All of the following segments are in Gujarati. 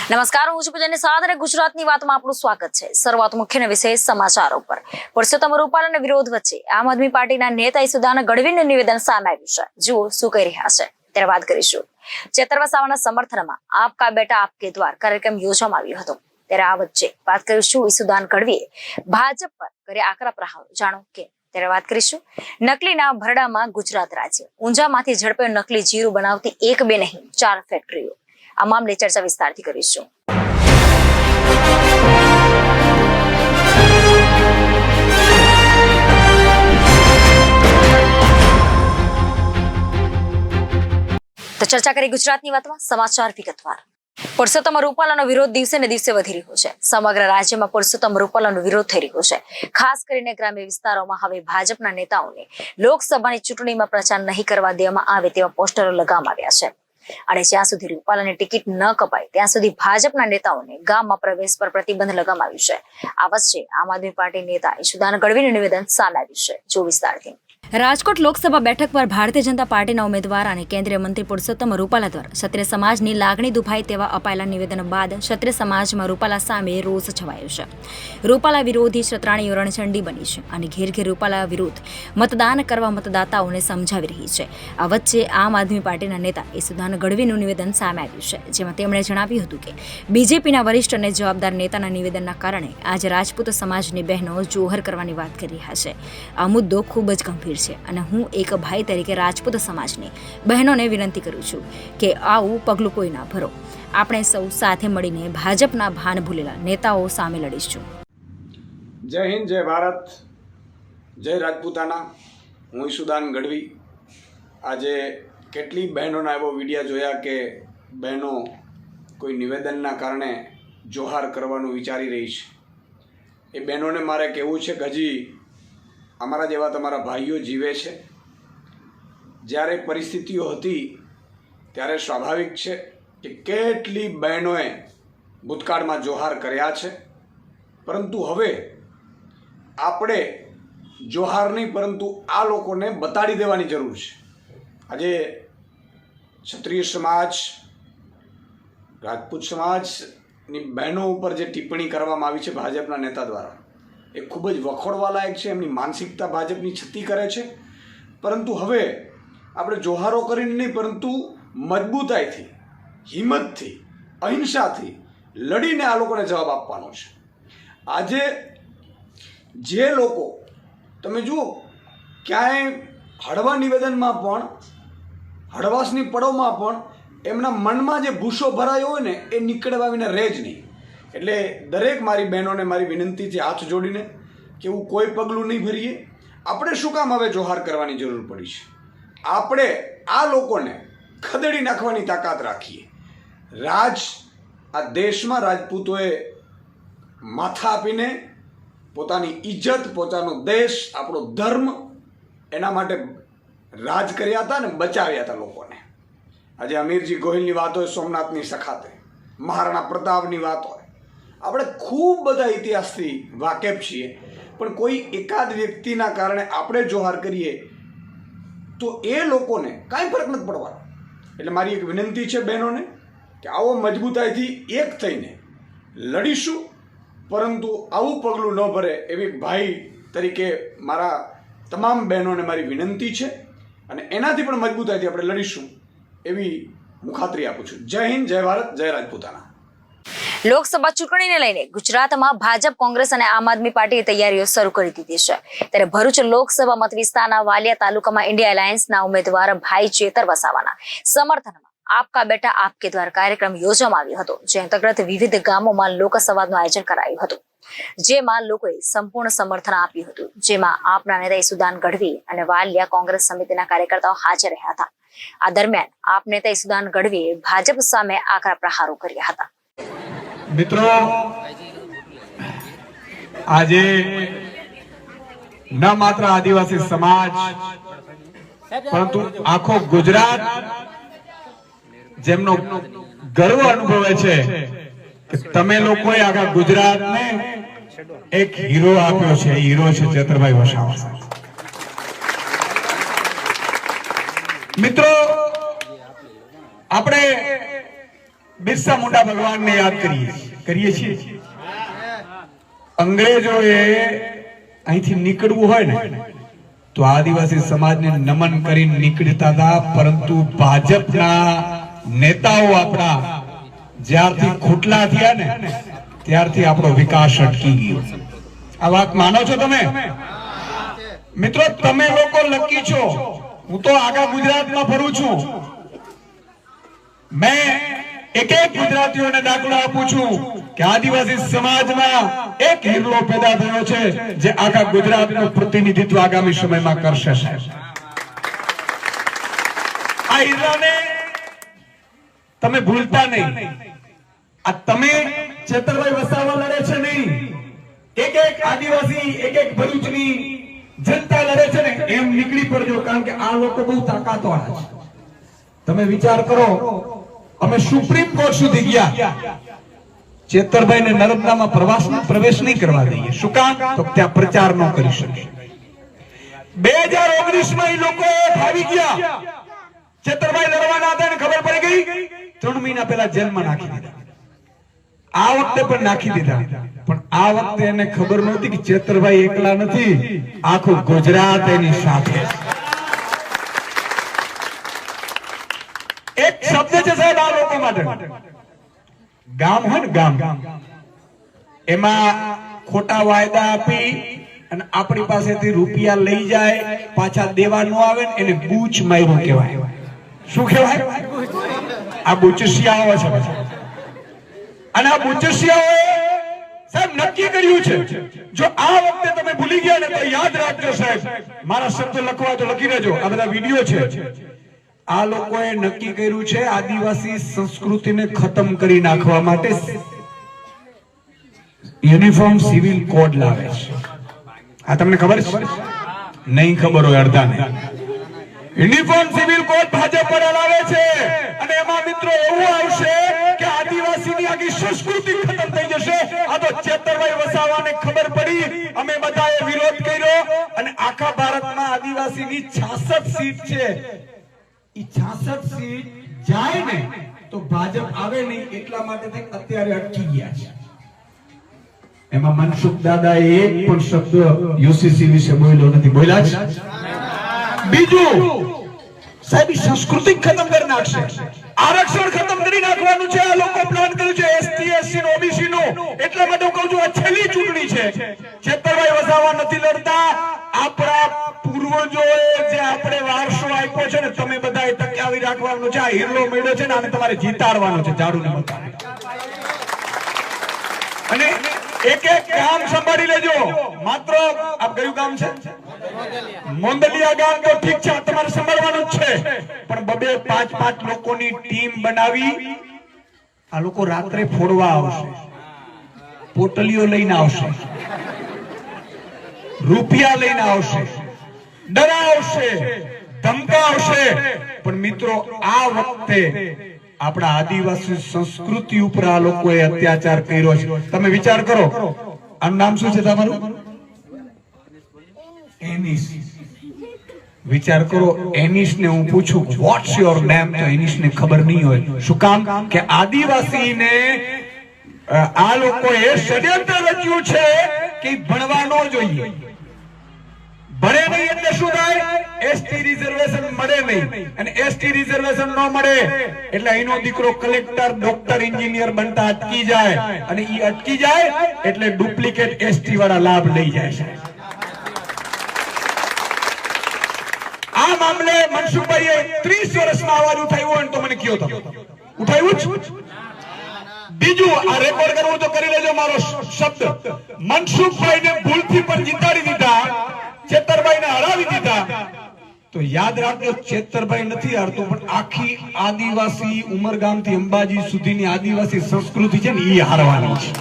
નમસ્કાર, હું છું પૂજાની સાથે ગુજરાતની વાતમાં આપનું સ્વાગત છે। શરૂઆત મુખ્ય અને વિશેષ સમાચારો પર। પરસોત્તમ રૂપાલાના વિરોધ વચ્ચે આમ આદમી પાર્ટીના નેતા ઈસુદાન ગઢવીનું નિવેદન સામે આવ્યું છે। જુઓ શું કહી રહ્યા છે, ત્યારે વાત કરીશું। ચેતર વસાવાના સમર્થનમાં આપ કા બેટા આપકે દ્વાર કાર્યક્રમ યોજવામાં આવ્યો હતો, ત્યારે આ વચ્ચે વાત કરીશું ઈસુદાન ગઢવીએ ભાજપ પર કર્યા આકરા પ્રહારો, જાણો કે ત્યારે વાત કરીશું। નકલીના ભરડામાં ગુજરાત રાજ્ય, ઊંઝામાંથી ઝડપે નકલી જીરું બનાવતી એક બે નહીં 4 ફેક્ટરીઓ। આ મામલે ચર્ચા વિસ્તારથી કરીશું। તો ચર્ચા કરી ગુજરાતની વાતમાં, સમાચાર વિગતવાર। પરસોત્તમ રૂપાલાનો વિરોધ દિવસે ને દિવસે વધી રહ્યો છે। સમગ્ર રાજ્યમાં પરસોત્તમ રૂપાલાનો વિરોધ થઈ રહ્યો છે। ખાસ કરીને ગ્રામ્ય વિસ્તારોમાં હવે ભાજપના નેતાઓને લોકસભાની ચૂંટણીમાં પ્રચાર નહીં કરવા દેવામાં આવે તેવા પોસ્ટરો લગાવવામાં આવ્યા છે। અને જ્યાં સુધી રૂપાલાની ટિકિટ ન કપાય ત્યાં સુધી ભાજપના નેતાઓને ગામમાં પ્રવેશ પર પ્રતિબંધ લગાવવામાં આવ્યું છે। આ વચ્ચે આમ આદમી પાર્ટી નેતા ઈસુદાન ગઢવીનું નિવેદન સામે આવ્યું છે, જો વિસ્તારથી। રાજકોટ લોકસભા બેઠક પર ભારતીય જનતા પાર્ટીના ઉમેદવાર અને કેન્દ્રીય મંત્રી પરસોત્તમ રૂપાલા દ્વારા ક્ષત્રિય સમાજની લાગણી દુભાય તેવા અપાયેલા નિવેદનો બાદ ક્ષત્રિય સમાજમાં રૂપાલા સામે રોષ છવાયો છે। રૂપાલા વિરોધી ક્ષત્રાણીઓ રણચંડી બની છે અને ઘેર ઘેર રૂપાલા વિરુદ્ધ મતદાન કરવા મતદાતાઓને સમજાવી રહી છે। આ વચ્ચે આમ આદમી પાર્ટીના નેતા ઈસુદાન ગઢવીનું નિવેદન સામે આવ્યું છે, જેમાં તેમણે જણાવ્યું હતું કે બીજેપીના વરિષ્ઠ અને જવાબદાર નેતાના નિવેદનના કારણે આજે રાજપૂત સમાજની બહેનો જોહર કરવાની વાત કરી રહ્યા છે। આ મુદ્દો ખૂબ જ ગંભીર છે અને હું એક ભાઈ તરીકે રાજપૂત સમાજની બહેનોને વિનંતી કરું છું કે આવું પગલું કોઈ ના ભરો। આપણે સૌ સાથે મળીને ભાજપના ભાન ભૂલેલા નેતાઓ સામે લડીશું। જય હિન્દ, જય ભારત, જય રાજપૂતાના। હું ઈસુદાન ગઢવી। આજે કેટલી બહેનોના એવો વિડીયો જોયા કે બહેનો કોઈ નિવેદનના કારણે જોહાર કરવાનું વિચારી રહી છે। એ બહેનોને મારે કહેવું છે કે હજી અમારા જેવા તમારા ભાઈઓ જીવે છે। જ્યારે પરિસ્થિતિઓ હતી ત્યારે સ્વાભાવિક છે કે કેટલી બહેનોએ ભૂતકાળમાં જોહાર કર્યા છે, પરંતુ હવે આપણે જોહાર નહીં પરંતુ આ લોકોને બતાડી દેવાની જરૂર છે। આજે ક્ષત્રિય સમાજ, રાજપૂત સમાજની બહેનો ઉપર જે ટિપ્પણી કરવામાં આવી છે ભાજપના નેતા દ્વારા, એ ખૂબ જ વખોડવા લાયક છે। એમની માનસિકતા ભાજપની છતી કરે છે, પરંતુ હવે આપણે જોહારો કરીને નહીં પરંતુ મજબૂતાઈથી, હિંમતથી, અહિંસાથી લડીને આ લોકોને જવાબ આપવાનો છે। આજે જે લોકો તમે જુઓ ક્યાંય હળવા નિવેદનમાં પણ, હળવાશની પળોમાં પણ એમના મનમાં જે ભૂસો ભરાયો હોય ને એ નીકળવા વિના રહે જ નહીં। એટલે દરેક મારી બહેનોને મારી વિનંતીથી હાથ જોડીને કે એવું કોઈ પગલું નહીં ભરીએ। આપણે શું કામ હવે જોહાર કરવાની જરૂર પડી છે? આપણે આ લોકોને ખદેડી નાખવાની તાકાત રાખીએ। આ દેશમાં રાજપૂતોએ માથા આપીને પોતાની ઇજ્જત, પોતાનો દેશ, આપણો ધર્મ એના માટે રાજ કર્યા હતા ને બચાવ્યા હતા લોકોને। આજે અમીરજી ગોહિલની વાત હોય, સોમનાથની સખાતે, મહારાણા પ્રતાપની વાત હોય, આપણે ખૂબ બધા ઇતિહાસથી વાકેફ છીએ, પણ કોઈ એકાદ વ્યક્તિના કારણે આપણે જોહાર કરીએ તો એ લોકોને કાંઈ ફરક નથી પડવાનો। એટલે મારી એક વિનંતી છે બહેનોને કે આવો મજબૂતાઈથી એક થઈને લડીશું, પરંતુ આવું પગલું ન ભરે એવી ભાઈ તરીકે મારા તમામ બહેનોને મારી વિનંતી છે અને એનાથી પણ મજબૂતાઈથી આપણે લડીશું એવી હું ખાતરી આપું છું। જય હિન્દ, જય ભારત, જય રાજપૂતાના। લોકસભા ચૂંટણીને લઈને ગુજરાતમાં ભાજપ, કોંગ્રેસ અને આમ આદમી પાર્ટીએ તૈયારીઓ શરૂ કરી દીધી છે। ત્યારે ભરૂચ લોકસભા મત વિસ્તારના વાલિયા તાલુકામાં ઇન્ડિયા એલાયન્સના ઉમેદવાર ભાઈ ચેતર વસાવાના સમર્થનમાં આપ કા બેટા આપકે દ્વાર કાર્યક્રમ યોજવામાં આવ્યો હતો, જે અંતર્ગત વિવિધ ગામોમાં લોકસંવાદનું આયોજન કરાયું હતું, જેમાં લોકોએ સંપૂર્ણ સમર્થન આપ્યું હતું। જેમાં આપના નેતા ઈસુદાન ગઢવી અને વાલિયા કોંગ્રેસ સમિતિના કાર્યકર્તાઓ હાજર રહ્યા હતા। આ દરમિયાન આપ નેતા ઈસુદાન ગઢવીએ ભાજપ સામે આકરા પ્રહારો કર્યા હતા। મિત્રો, આજે ન માત્ર આદિવાસી સમાજ પરંતુ આખો ગુજરાત જેમનો ગર્વ અનુભવે છે કે તમે લોકોએ આખા ગુજરાતને એક હીરો આપ્યો છે। હીરો છે ચેતરભાઈ વસાવા। મિત્રો, આપણે બિરસા મુંડા ભગવાનને યાદ કરીએ છીએ. અંગ્રેજોએ અહીંથી નીકળવું હોય ને તો આદિવાસી સમાજને નમન કરીને નીકળતા હતા, પરંતુ ભાજપના નેતાઓ આપણા જ્યારથી ખોટલા થયા ને ત્યારથી આપણો વિકાસ અટકી ગયો. આ વાત માનો છો તમે? મિત્રો, તમે લોકો લકી છો. હું તો આખા ગુજરાતમાં ફરું છું. મેં એક ગુજરાતીઓને દાખલો આપું છું કે આદિવાસી સમાજમાં એક હીરો પેદા થયો છે જે આખા ગુજરાતનું પ્રતિનિધિત્વ આગામી સમયમાં કરશે. આ હીરાને તમે ભૂલતા નહીં. આ તમે ચેતરભાઈ વસાવા લડે છે નહીં, એક આદિવાસી, એક ભરૂચની જનતા લડે છે ને એમ નીકળી પડજો, કારણ કે આ લોકો બહુ તાકાતવાળા છે. તમે વિચાર કરો, અમે સુપ્રીમ કોર્ટ સુધી ગયા, ચેતરભાઈને નર્મદામાં પ્રવેશ નહીં કરવા દઈએ. શું કામ? તો ત્યાં પ્રચાર ન કરી શકે. 2019 માં એ લોકો ભાવી ગયા. ચેતરભાઈ લડવાના હતા ને ખબર પડી ગઈ, 3 મહિના પહેલા જેલમાં નાખી દીધા. આ વખતે પણ નાખી દીધા, પણ આ વખતે એને ખબર નહોતી કે ચેતરભાઈ એકલા નથી, આખું ગુજરાત એની સાથે. એક શબ્દ છે સાહેબ આ લોકો માટે, ગામ હોય ને ગામ, એમાં ખોટા વાયદા આપી અને આપણી પાસેથી રૂપિયા લઈ જાય, પાછા દેવા ન આવે ને એને બૂચ માર્યું કહેવાય. શું કહેવાય? આ બુચસિયાઓ છે. અને આ બુચસિયાઓએ સાહેબ નક્કી કર્યું છે, જો આ વખતે તમે ભૂલી ગયા ને તો યાદ રાખજો સાહેબ, મારા શબ્દ લખવા તો લખી લેજો, આ બધા વિડીયો છે. આ લોકોએ નક્કી કર્યું છે આદિવાસી સંસ્કૃતિને ખતમ કરી નાખવા માટે યુનિફોર્મ સિવિલ કોડ લાવે છે. આ તમને ખબર છે? નહીં ખબર હોય અડધાને. યુનિફોર્મ સિવિલ કોડ ભાજપ પર લાવે છે અને એમાં મિત્રો એવું આવશે કે આદિવાસીની આખી સંસ્કૃતિ ખતમ થઈ જશે. આ તો ચેતરભાઈ વસાવાને ખબર પડી, અમે બધાએ વિરોધ કર્યો અને આખા ભારતમાં આદિવાસીની 66 સીટ છે. 66 સીટ જાય ને તો ભાજપ આવે નહીં, એટલા માટે અત્યારે અટકી ગયા છે. એમાં મનસુખ દાદાએ એક પણ શબ્દ યુસીસી વિશે બોલ્યો નથી. બોલ્યા છે? બીજું સાહેબ, સંસ્કૃતિ ખતમ કરી નાખશે, આરક્ષણ ખતમ કરી નાખવાનું છે. આ લોકો પ્લાન કર્યું છે એસટી, એસસી, ઓબીસી નું. એટલા માટે હું કહું છું આ છેલ્લી ચૂંટણી છે. ચેતરભાઈ વસાવા નથી લડતા, આપણા પૂર્વજોએ જે આપણે વારસો આપ્યો છે ને, તમે બધાએ ટકાવી રાખવાનું છે. આ હીરો મળ્યો છે ને, આને તમારે જીતાડવાનો છે, ઝાડુને મતાવી. અને એક ગામ સંભાળી લેજો. માત્ર આપ કયું ગામ છે? મોંદલિયા ગામ. તો ઠીક છે, તમારે સંભાળવાનું જ છે, પણ 2-5 લોકોની ટીમ બનાવી આ લોકો રાત્રે ફોડવા આવશે, પોટલીઓ લઈને આવશે, રૂપિયા લઈને આવશે, ડરાવશે, ધમકાવશે. પણ મિત્રો, આ વખતે આપણા આદિવાસી સંસ્કૃતિ ઉપર આ લોકોએ અત્યાચાર કર્યો છે. તમે વિચાર કરો, આનું નામ શું છે તમારું? એનિસ. વિચાર કરો, એનિસ ને હું પૂછું વોટ્સ યોર નેમ, તો એનિસ ને ખબર નહીં હોય. શું કામ? કે આદિવાસીને આ લોકોએ ષડયંત્ર રચ્યું છે કે ભણવા ન જોઈએ. ભણે નહીં એટલે શું થાય? એસટી રિઝર્વેશન મળે નહીં, અને એસટી રિઝર્વેશન ન મળે એટલે એનો દીકરો કલેક્ટર, ડોક્ટર, એન્જિનિયર બનતા અટકી જાય, અને ઈ અટકી જાય એટલે ડુપ્લિકેટ એસટી વાળા લાભ લઈ જાય છે. આ મામલે મનસુખભાઈએ 30 વર્ષમાં અવાજ ઉઠાવ્યો હોય તો મને કયો તમે ઉઠાવ્યું જ? બીજું, આ રેકોર્ડ કરવું તો કરી લેજો મારો શબ્દ. મનસુખભાઈને ભૂલથી પણ જીતાડી દીધા, ચેતરભાઈને હરાવી દીધા, તો યાદ રાખજો, ચેતરભાઈ નથી હારતો, પણ આખી આદિવાસી ઉમરગામ થી અંબાજી સુધીની આદિવાસી સંસ્કૃતિ છે ને, એ હારવાની છે.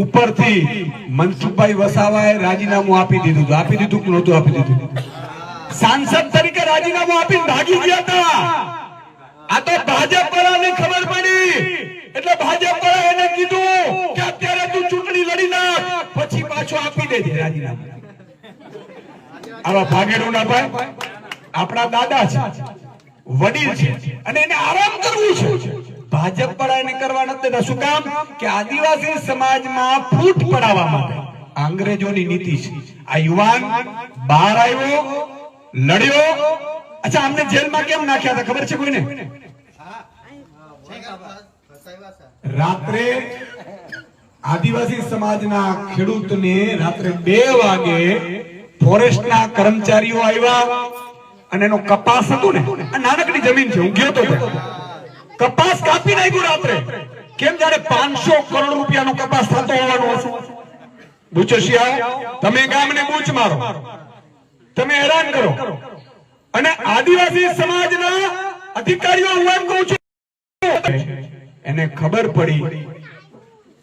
ઉપરથી મનસુખભાઈ વસાવાએ રાજીનામું આપી દીધું કે નહોતું આપી દીધું? સાંસદ તરીકે રાજીનામું આપીને ભાગી ગયા હતા. આ તો ભાજપ વાળાને ખબર પડી એટલે ભાજપ વાળા એને કીધું કે અત્યારે તું ચૂંટણી લડી નાખ, પછી પાછો આપી દેજે રાજીનામું. આવા ભાગેડું ના ભાઈ આપણા દાદા છે, વડીલ છે અને એને આરામ કરવું છે. ભાજપ વાળા એને કરવા નથી દેતા. શું કામ? કે આદિવાસી સમાજમાં ફૂટ પડાવવા માટે અંગ્રેજોની નીતિ છે. આ યુવાન બહાર આવ્યો, લડ્યો. અચ્છા, આમને જેલમાં કેમ નાખ્યા હતા ખબર છે કોઈને? રાત્રે આદિવાસી સમાજના ખેડૂતને રાત્રે 2 વાગે ફોરેસ્ટના કર્મચારીઓ આવ્યા અને એનો કપાસ હતો ને, આ નાનકડી જમીન છે, હું ગયો તો કપાસ કાપી નાખ્યો રાત્રે. કેમ? જાણે 500 કરોડ રૂપિયાનો કપાસ થતો હોવાનો હશે. બુચસિયા, તમે ગામને બૂચ મારો, તમે હેરાન કરો, અને આદિવાસી સમાજના અધિકારીઓ, હું એમ કહું છું, એને ખબર પડી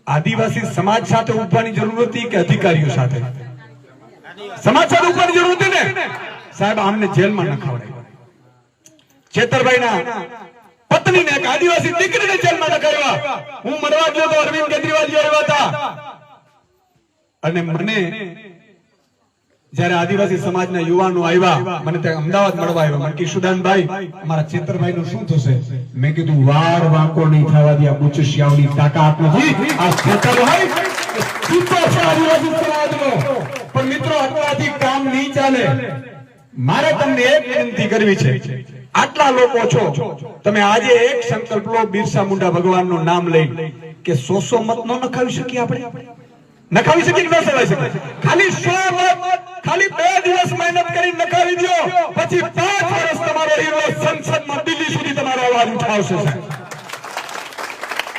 આદિવાસી સમાજ સાથે ઉભવાની જરૂર હતી કે અધિકારીઓ સાથે? સમાજ સાથે ઉભવાની જરૂર હતી ને. સાહેબ, આમને જેલમાં નખાવડાવ્યા. ચેતરભાઈના પત્નીને, એક આદિવાસી દીકરીને જેલમાં નખાવ્યા. હું મળવા ગયો તો અરવિંદ કેજરીવાલજી આવ્યા હતા, અને મને જયારે આદિવાસી સમાજના યુવાનો આવ્યા, મને ત્યાં અમદાવાદ મળવા આવ્યા. મને કીધું, સુદાનભાઈ, અમારા ચેતરભાઈ નું શું થશે? મેં કીધું, વાર વાંકો નહીં થવા દે. આ બુચસિયાઓની તાકાત નથી. આ ચેતરભાઈ સૂતો છે આદિવાસી સમાજનો. પણ મિત્રો, આટલાથી કામ નહીં ચાલે. મારે તમને એક વિનંતી કરવી છે. આટલા લોકો છો, તમે આજે એક સંકલ્પ લો, બિરસા મુંડા ભગવાનનું નામ લઈ, કે 100 મત નો નખાવી શકીએ આપણે? નખાવી શકીએ કે ન નખાવી શકીએ? ખાલી 100 મત, ખાલી 2 દિવસ મહેનત કરી નખાવી દો, પછી 5 વર્ષ તમારો હીરો સંસદમાં દિલ્હી સુધી તમારો અવાજ ઉઠાવશે.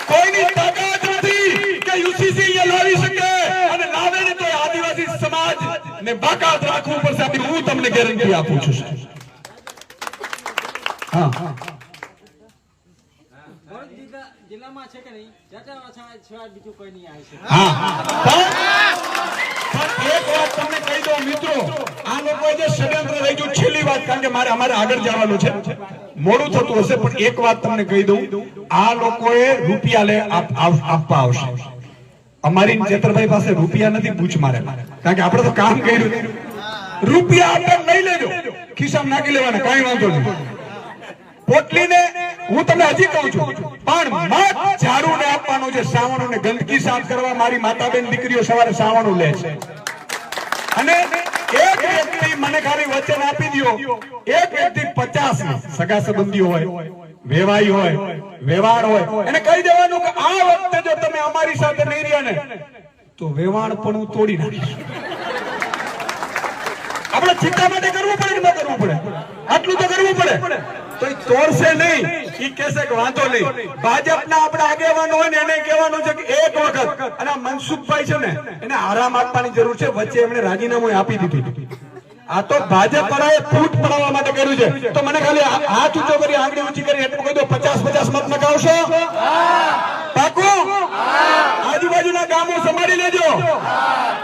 કોઈની તાકાત નથી કે યુસીસી એ લાવી શકે, અને લાવે ને તો આદિવાસી સમાજ ને બાકાત રાખવું પડશે. હું તમને ગેરંટી આપું છું. હા, જિલ્લામાં છે કે નહીં, બીજું કોઈ નહીં આવે છે. એક વાત તમને કહી દઉં મિત્રો, આ લોકોએ જે ષડયંત્ર રચ્યું, છેલ્લી વાત, કારણ કે અમારે આગળ જવાનું છે, મોડું થતું હશે, પણ એક વાત તમને કહી દઉં, આ લોકોએ રૂપિયા આપવા આવશે. અમારી ચેતરભાઈ પાસે રૂપિયા નથી, પૂછ મારે, કારણ કે આપણે તો કામ કર્યું. રૂપિયા આપણે લઈ લેજો, ખિસ્સામાં નાખી લેવાના, કઈ વાંધો નહીં. પોટલીને હું તમને હજી કહું છું, પણ મત ઝાડુને આપવાનું છે. સાવણોને ગંદકી સાફ કરવા મારી માતા બેન દીકરીઓ સવારે સાવણું લે છે. અને એક વ્યક્તિ મને ખાલી વચન આપી દો, એક વ્યક્તિ 50 સગા સંબંધીઓ હોય, વેવાઈ હોય, વેવાણ હોય, એને કહી દેવાનું કે આ વખતે જો તમે અમારી સાથે નહીં રહ્યા ને, તો વેવાણ પણ હું તોડી નાખીશ. આપણે ચિંતા માટે કરવું પડે કે ન કરવું પડે? આટલું તો કરવું પડે. તો તોડશે નહીં, ઈ કહેશે કે વાંધો નહીં. ભાજપના આપણા આગેવાનો હોય ને, એને કહેવાનું છે કે એક વખત, અને આ મનસુખભાઈ છે ને, એને આરામ આપવાની જરૂર છે. વચ્ચે એમણે રાજીનામું આપી દીધું. આ તો ભાજપ વાળાએ ફૂટ પડાવવા માટે કર્યું છે. તો મને ખાલી હાથ ઊંચો કરી, આંગળી ઊંચી કરી એટલું કહી દો, 50 મત નખાવશો? પાકું? આજુબાજુના ગામો સંભાળી લેજો.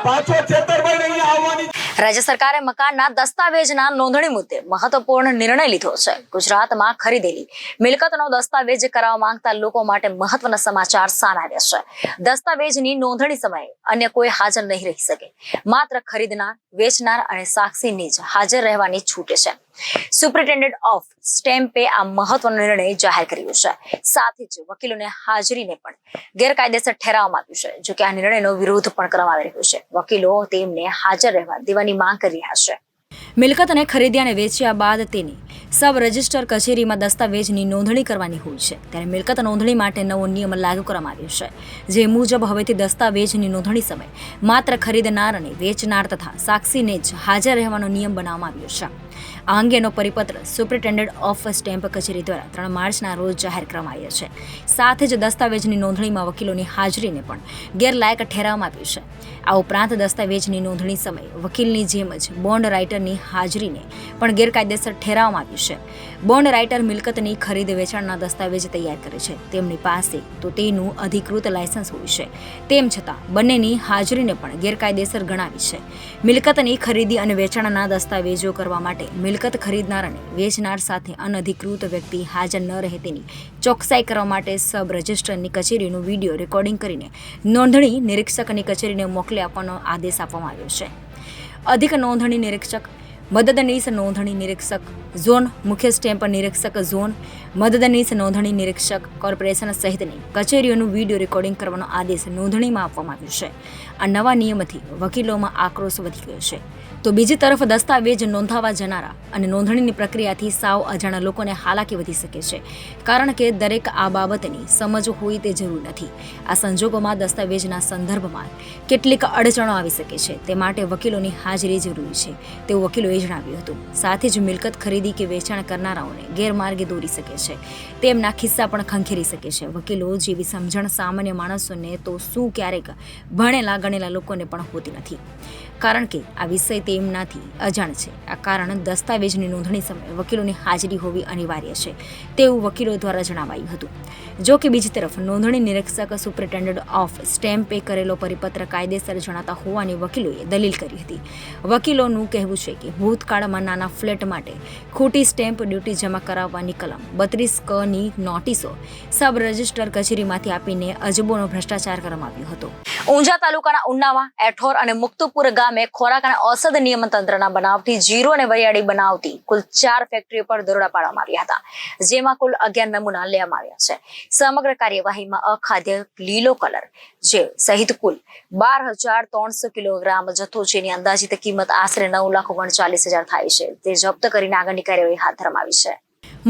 પાછો ચેતરભાઈ અહીંયા આવવાની. રાજ્ય સરકારે મકાનના દસ્તાવેજના નોંધણી મુદ્દે મહત્વપૂર્ણ નિર્ણય લીધો છે. ગુજરાતમાં ખરીદેલી મિલકતનો દસ્તાવેજ કરાવવા માંગતા લોકો માટે મહત્વના સમાચાર સામે આવ્યા છે. દસ્તાવેજની નોંધણી સમયે અન્ય કોઈ હાજર નહીં રહી શકે. માત્ર ખરીદનાર, વેચનાર અને સાક્ષીની જ હાજર રહેવાની છૂટ છે. સુપ્રિન્ટેન્ડન્ટ ઓફ સ્ટેમ્પે આ મહત્વનો નિર્ણય જાહેર કર્યો છે. સાથે જ વકીલોને હાજરીને પણ ગેરકાયદેસર ઠેરવવામાં આવ્યું છે. જો કે આ નિર્ણયનો વિરોધ પણ કરવામાં આવી રહ્યો છે. વકીલો તેમને હાજર રહેવા દેવાની માંગ કરી રહ્યા છે. મિલકતને ખરીદ્યા અને વેચ્યા બાદ તેની સબ રજિસ્ટર કચેરીમાં દસ્તાવેજની નોંધણી કરવાની હોય છે. ત્યારે મિલકત નોંધણી માટે નવો નિયમ લાગુ કરવામાં આવ્યો છે, જે મુજબ હવેથી દસ્તાવેજની નોંધણી સમયે માત્ર ખરીદનાર અને વેચનાર તથા સાક્ષીને જ હાજર રહેવાનો નિયમ બનાવવામાં આવ્યો છે. આ અંગેનો પરિપત્ર સુપ્રિન્ટેન્ડન્ટ ઓફ સ્ટેમ્પ કચેરી દ્વારા 3 માર્ચના રોજ જાહેર કરવામાં આવ્યો છે. સાથે જ દસ્તાવેજની નોંધણીમાં વકીલોની હાજરીને પણ ગેરલાયક ઠેરવવામાં આવ્યું છે. આ ઉપરાંત દસ્તાવેજની નોંધણી સમયે વકીલની જેમ જ બોન્ડ રાઇટરની હાજરીને પણ ગેરકાયદેસર ઠેરવવામાં આવ્યું છે. બોન્ડ રાઇટર મિલકતની ખરીદ વેચાણના દસ્તાવેજ તૈયાર કરે છે. તેમની પાસે તો તેનું અધિકૃત લાયસન્સ હોય છે. તેમ છતાં બંનેની હાજરીને પણ ગેરકાયદેસર ગણાવી છે. મિલકતની ખરીદી અને વેચાણના દસ્તાવેજો કરવા માટે મિલકત ખરીદનાર અને વેચનાર સાથે અનધિકૃત વ્યક્તિ હાજર ન રહે તેની ચોકસાઈ કરવા માટે સબ રજિસ્ટ્રારની કચેરીનું વિડીયો રેકોર્ડિંગ કરીને નોંધણી નિરીક્ષકની કચેરીને મોકલી આપવાનો આદેશ આપવામાં આવ્યો છે. અધિક નોંધણી નિરીક્ષક મદદનીશ નોંધણી નિરીક્ષક ઝોન, મુખ્ય સ્ટેમ્પ નિરીક્ષક ઝોન, મદદનીશ નોંધણી નિરીક્ષક કોર્પોરેશન સહિતની કચેરીઓનું વિડીયો રેકોર્ડિંગ કરવાનો આદેશ નોંધણીમાં આપવામાં આવ્યો છે. આ નવા નિયમથી વકીલોમાં આક્રોશ વધી ગયો છે. તો બીજી તરફ દસ્તાવેજ નોંધાવા જનારા અને નોંધણીની પ્રક્રિયાથી સાવ અજાણા લોકોને હાલાકી વધી શકે છે, કારણ કે દરેક આ બાબતની સમજ હોય તે જરૂર નથી. આ સંજોગોમાં દસ્તાવેજના સંદર્ભમાં કેટલીક અડચણો આવી શકે છે, તે માટે વકીલોની હાજરી જરૂરી છે તેવું વકીલોએ જણાવ્યું હતું. સાથે જ મિલકત ખરીદી કે વેચાણ કરનારાઓને ગેરમાર્ગે દોરી શકે છે, તેમના ખિસ્સા પણ ખંખેરી શકે છે. વકીલો જેવી સમજણ સામાન્ય માણસોને તો શું ક્યારેક ભણેલા ગણેલા લોકોને પણ હોતી નથી, કારણ કે આ વિષય તેમનાથી અજાણ છે. આ કારણ દસ્તાવેજની નોંધણી સમયે વકીલોની હાજરી હોવી અનિવાર્ય છે તેવું વકીલો દ્વારા જણાવાયું હતું. જો કે બીજી તરફ નોંધણી નિરીક્ષક સુપ્રિન્ટેન્ડન્ટ ઓફ સ્ટેમ્પે કરેલો પરિપત્ર કાયદેસર જણાતા હોવાની વકીલોએ દલીલ કરી હતી. વકીલોનું કહેવું છે કે ભૂતકાળમાં નાના ફ્લેટ માટે ખોટી સ્ટેમ્પ ડ્યુટી જમા કરાવવાની કલમ 32 ની નોટિસો સબ રજિસ્ટર કચેરીમાંથી આપીને અજબોનો ભ્રષ્ટાચાર કરવામાં આવ્યો હતો. ઊંઝા તાલુકાના ઉન્નાવા, એઠોર અને મુક્તુપુર ગામે ખોરાક અને ઔષધ નિયમન તંત્રના બનાવથી જીરું અને વરિયાળી બનાવતી કુલ 4 ફેક્ટરીઓ પર દરોડા પાડવામાં આવ્યા હતા, જેમાં કુલ 11 નમૂના લેવામાં આવ્યા છે. સમગ્ર કાર્યવાહીમાં અખાદ્ય લીલો કલર જે સહિત કુલ 12,300 કિલોગ્રામ જથ્થો, જેની અંદાજિત કિંમત આશરે 9,39,000 થાય છે, તે જપ્ત કરીને આગળની કાર્યવાહી હાથ ધરવામાં આવી છે.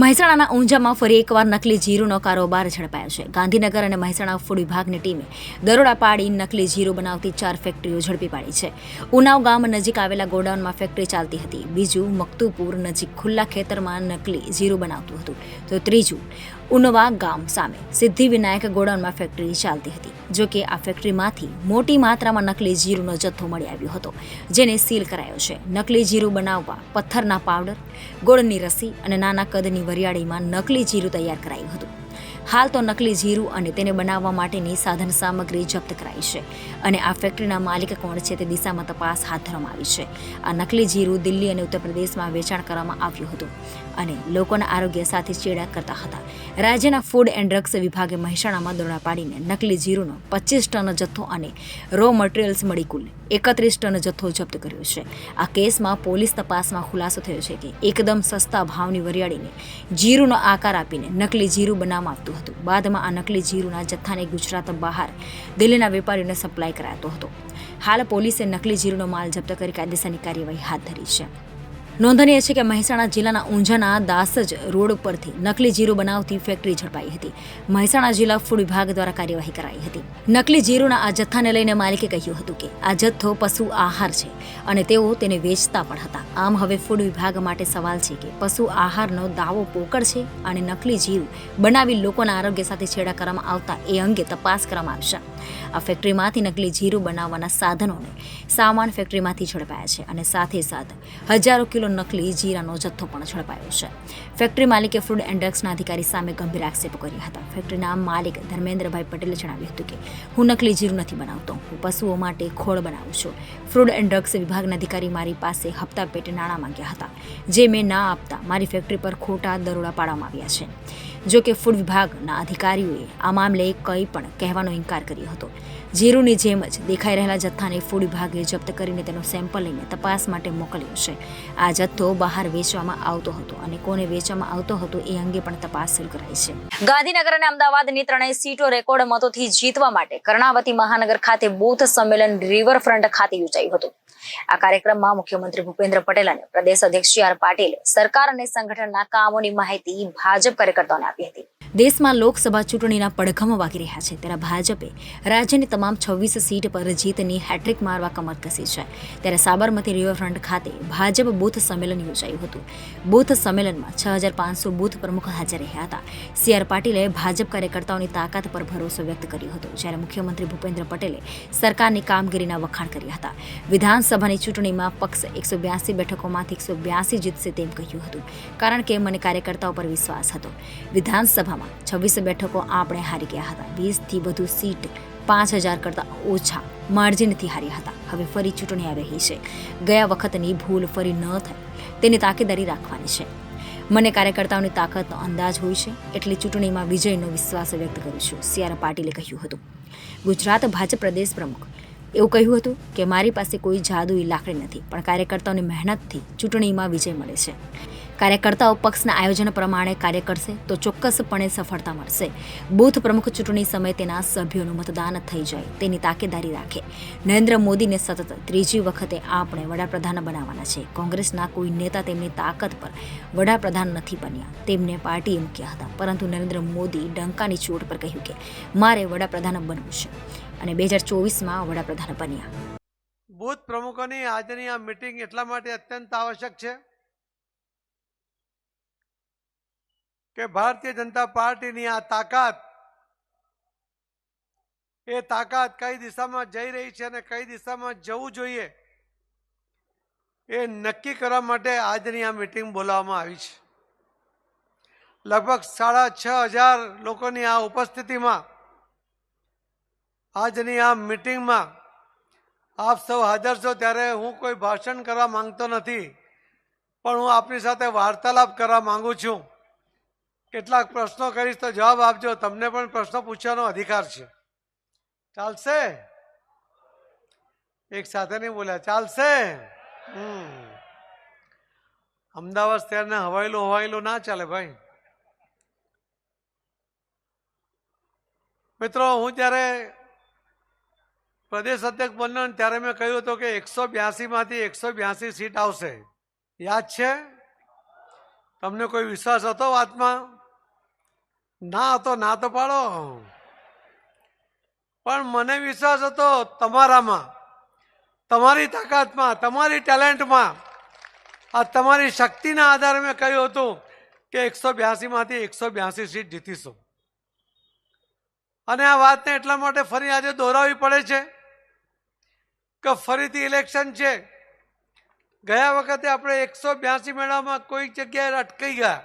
મહેસાણાના ઊંઝામાં ફરી એકવાર નકલી જીરુનો કારોબાર ઝડપાયો છે. ગાંધીનગર અને મહેસાણા ફૂડ વિભાગની ટીમે દરોડા પાડી નકલી જીરું બનાવતી 4 ફેક્ટરીઓ ઝડપી પાડી છે. ઉનાવ ગામ નજીક આવેલા ગોડાઉનમાં ફેક્ટરી ચાલતી હતી. બીજું મકતુપુર નજીક ખુલ્લા ખેતરમાં નકલી જીરું બનાવતું હતું. તો ત્રીજું ઉનવા ગામ સામે સિદ્ધિવિનાયક ગોડાઉનમાં ફેક્ટરી ચાલતી હતી. જો કે આ ફેક્ટરીમાંથી મોટી માત્રામાં નકલી જીરુનો જથ્થો મળી આવ્યો હતો, જેને સીલ કરાયો છે. નકલી જીરું બનાવવા પથ્થરના પાવડર, ગોળની રસી અને નાના કદની વરિયાળીમાં નકલી જીરું તૈયાર કરાયું હતું. હાલ તો નકલી જીરું અને તેને બનાવવા માટેની સાધન સામગ્રી જપ્ત કરાઈ છે અને આ ફેક્ટરીના માલિક કોણ છે તે દિશામાં તપાસ હાથ ધરવામાં આવી છે. આ નકલી જીરું દિલ્હી અને ઉત્તર પ્રદેશમાં વેચાણ કરવામાં આવ્યું હતું અને લોકોના આરોગ્ય સાથે ચેડા કરતા હતા. રાજ્યના ફૂડ એન્ડ ડ્રગ્સ વિભાગે મહેસાણામાં દરોડા પાડીને નકલી જીરુનો 25 ટન જથ્થો અને રો મટીરિયલ્સ મળી કુલ 31 ટન જથ્થો જપ્ત કર્યો છે. આ કેસમાં પોલીસ તપાસમાં ખુલાસો થયો છે કે એકદમ સસ્તા ભાવની વરિયાળીને જીરુનો આકાર આપીને નકલી જીરું બનાવવામાં આવતું હતું. બાદમાં આ નકલી જીરુના જથ્થાને ગુજરાત બહાર દિલ્હીના વેપારીઓને સપ્લાય કરાતો હતો. હાલ પોલીસે નકલી જીરુનો માલ જપ્ત કરી કાયદેસરની કાર્યવાહી હાથ ધરી છે. નોંધનીય છે કે મહેસાણા જિલ્લાના ઊંઝાના દાસજ રોડ પરથી નકલી જીરું બનાવતી ફેક્ટરી ઝડપાઈ હતી. મહેસાણા જિલ્લા ફૂડ વિભાગ દ્વારા કાર્યવાહી કરાઈ હતી. નકલી જીરુના આ જથ્થાને લઈને માલિકે કહ્યું હતું કે આ જથ્થો પશુ આહાર છે અને તેઓ તેને વેચતા પણ હતા. આમ હવે ફૂડ વિભાગ માટે સવાલ છે કે પશુ આહારનો દાવો પોકળ છે અને નકલી જીરું બનાવી લોકોના આરોગ્ય સાથે છેડા કરવામાં આવતા એ અંગે તપાસ કરવામાં આવશે. આ ફેક્ટરીમાંથી નકલી જીરું બનાવવાના સાધનોને સામાન ફેક્ટરીમાંથી ઝડપાયા છે અને સાથે સાથે હજારો કિલો નકલી જીરાનો જથ્થો પણ ઝડપાયો છે. ફેક્ટરી માલિકે ફૂડ એન્ડ ડ્રગ્સના અધિકારી સામે ગંભીર આક્ષેપો કર્યા હતા. ફેક્ટરીના માલિક ધર્મેન્દ્રભાઈ પટેલે જણાવ્યું હતું કે હું નકલી જીરું નથી બનાવતો, હું પશુઓ માટે ખોળ બનાવું છું. ફૂડ એન્ડ ડ્રગ્સ વિભાગના અધિકારી મારી પાસે હપ્તા પેટે નાણાં માંગ્યા હતા, જે મેં ના આપતા મારી ફેક્ટરી પર ખોટા દરોડા પાડવામાં આવ્યા છે. જો કે ફૂડ વિભાગના અધિકારીઓએ આ મામલે કંઈ પણ કહેવાનો ઇનકાર કર્યો હતો. જીરુની જેમ જ દેખાઈ રહેલા જથ્થાને ફૂડ વિભાગે જપ્ત કરીને તેનો સેમ્પલ લઈને તપાસ માટે મોકલ્યો છે. આ જથ્થો બહાર વેચવામાં આવતો હતો અને કોને વેચવામાં આવતો હતો એ અંગે પણ તપાસ શરૂ કરાઈ છે. ગાંધીનગર અને અમદાવાદની 3 સીટો રેકોર્ડ મતોથી જીતવા માટે કર્ણાવતી મહાનગર ખાતે બૂથ સંમેલન રિવરફ્રન્ટ ખાતે યોજાયું હતું. આ કાર્યક્રમમાં મુખ્યમંત્રી ભૂપેન્દ્ર પટેલ અને પ્રદેશ અધ્યક્ષ સી આર પાટીલે સરકાર અને સંગઠનના કામોની માહિતી ભાજપ કાર્યકર્તાઓને આપી હતી. દેશમાં લોકસભા ચૂંટણીના પડઘમ વાગી રહ્યા છે ત્યારે ભાજપે રાજ્યની તમામ 26 સીટ પર જીતની હેટ્રિક મારવા કમર કસી છે. ત્યારે સાબરમતી રિવરફ્રન્ટ ખાતે ભાજપ બૂથ સંમેલન યોજાયું હતું. બૂથ સંમેલનમાં 6,500 બૂથ પ્રમુખ હાજર રહ્યા હતા. સી આર પાટીલે ભાજપ કાર્યકર્તાઓની તાકાત પર ભરોસો વ્યક્ત કર્યો હતો, જ્યારે મુખ્યમંત્રી ભૂપેન્દ્ર પટેલે સરકારની કામગીરીના વખાણ કર્યા હતા. વિધાનસભાની ચૂંટણીમાં પક્ષ 182 બેઠકોમાંથી 182 જીતશે તેમ કહ્યું હતું, કારણ કે મને કાર્યકર્તાઓ પર વિશ્વાસ હતો. વિધાનસભામાં 26 બેઠકો આપણે હારી ગયા હતા. 20 થી વધુ સીટ 5,000 કરતાં ઓછા માર્જિનથી હાર્યા હતા. હવે ફરી ચૂંટણી આવી રહી છે. ગયા વખતની ભૂલ ફરી ન થાય તેની તાકેદારી રાખવાની છે. મને કાર્યકર્તાઓની તાકાતનો અંદાજ હોય છે, એટલે ચૂંટણીમાં વિજયનો વિશ્વાસ વ્યક્ત કરું છું, સી આર પાટીલે કહ્યું હતું. ગુજરાત ભાજપ પ્રદેશ પ્રમુખ એવું કહ્યું હતું કે મારી પાસે કોઈ જાદુઈ લાકડી નથી, પણ કાર્યકર્તાઓની મહેનતથી ચૂંટણીમાં વિજય મળે છે. કાર્યકર્તાઓ પક્ષના આયોજન પ્રમાણે કાર્ય કરશે તો ચોક્કસપણે સફળતા મળશે. બૂથ પ્રમુખ ચૂંટણી સમયે તેના સભ્યોનું મતદાન થઈ જાય તેની તાકેદારી રાખે. નરેન્દ્ર મોદીને સતત ત્રીજી વખતે આપણે વડાપ્રધાન બનાવવાના છે. કોંગ્રેસના કોઈ નેતા તેમની તાકાત પર વડાપ્રધાન નથી બન્યા, તેમને પાર્ટીએ મૂક્યા હતા, પરંતુ નરેન્દ્ર મોદી ડંકાની ચોટ પર કહ્યું કે મારે વડાપ્રધાન બનવું છે અને 2024માં વડાપ્રધાન બન્યા. બૂથ પ્રમુખોની આજની આ મીટિંગ એટલા માટે અત્યંત આવશ્યક છે કે ભારતીય જનતા પાર્ટીની આ તાકાત કઈ દિશામાં જઈ રહી છે અને કઈ દિશામાં જવું જોઈએ એ નક્કી કરવા માટે આજની આ મીટિંગ બોલાવવામાં આવી છે. લગભગ 6,500 લોકોની આ ઉપસ્થિતિમાં આજની આ મીટિંગમાં આપ સૌ હાજર છો ત્યારે હું કોઈ ભાષણ કરવા માંગતો નથી, પણ હું આપની સાથે વાર્તાલાપ કરવા માંગુ છું. કેટલાક પ્રશ્નો કરીશ તો જવાબ આપજો. તમને પણ પ્રશ્નો પૂછવાનો અધિકાર છે. ચાલશે? એક સાથે નહીં બોલ્યા. ચાલશે? અમદાવાદ શહેરને હવાયેલું ના ચાલે ભાઈ. મિત્રો, હું જ્યારે પ્રદેશ અધ્યક્ષ બન્યો ત્યારે મેં કહ્યું હતું કે 182માંથી 182 સીટ આવશે. યાદ છે? તમને કોઈ વિશ્વાસ હતો વાતમાં? ના હતો, ના તો પાડો. પણ મને વિશ્વાસ હતો તમારામાં, તમારી તાકાતમાં, તમારી ટેલેન્ટમાં. આ તમારી શક્તિના આધારે મેં કહ્યું હતું કે 182માંથી 182 સીટ જીતીશું. અને આ વાતને એટલા માટે ફરી આજે દોહરાવવી પડે છે કે ફરીથી ઇલેક્શન છે. ગયા વખતે આપણે 182 મેળવવામાં કોઈ જગ્યાએ અટકાઈ ગયા.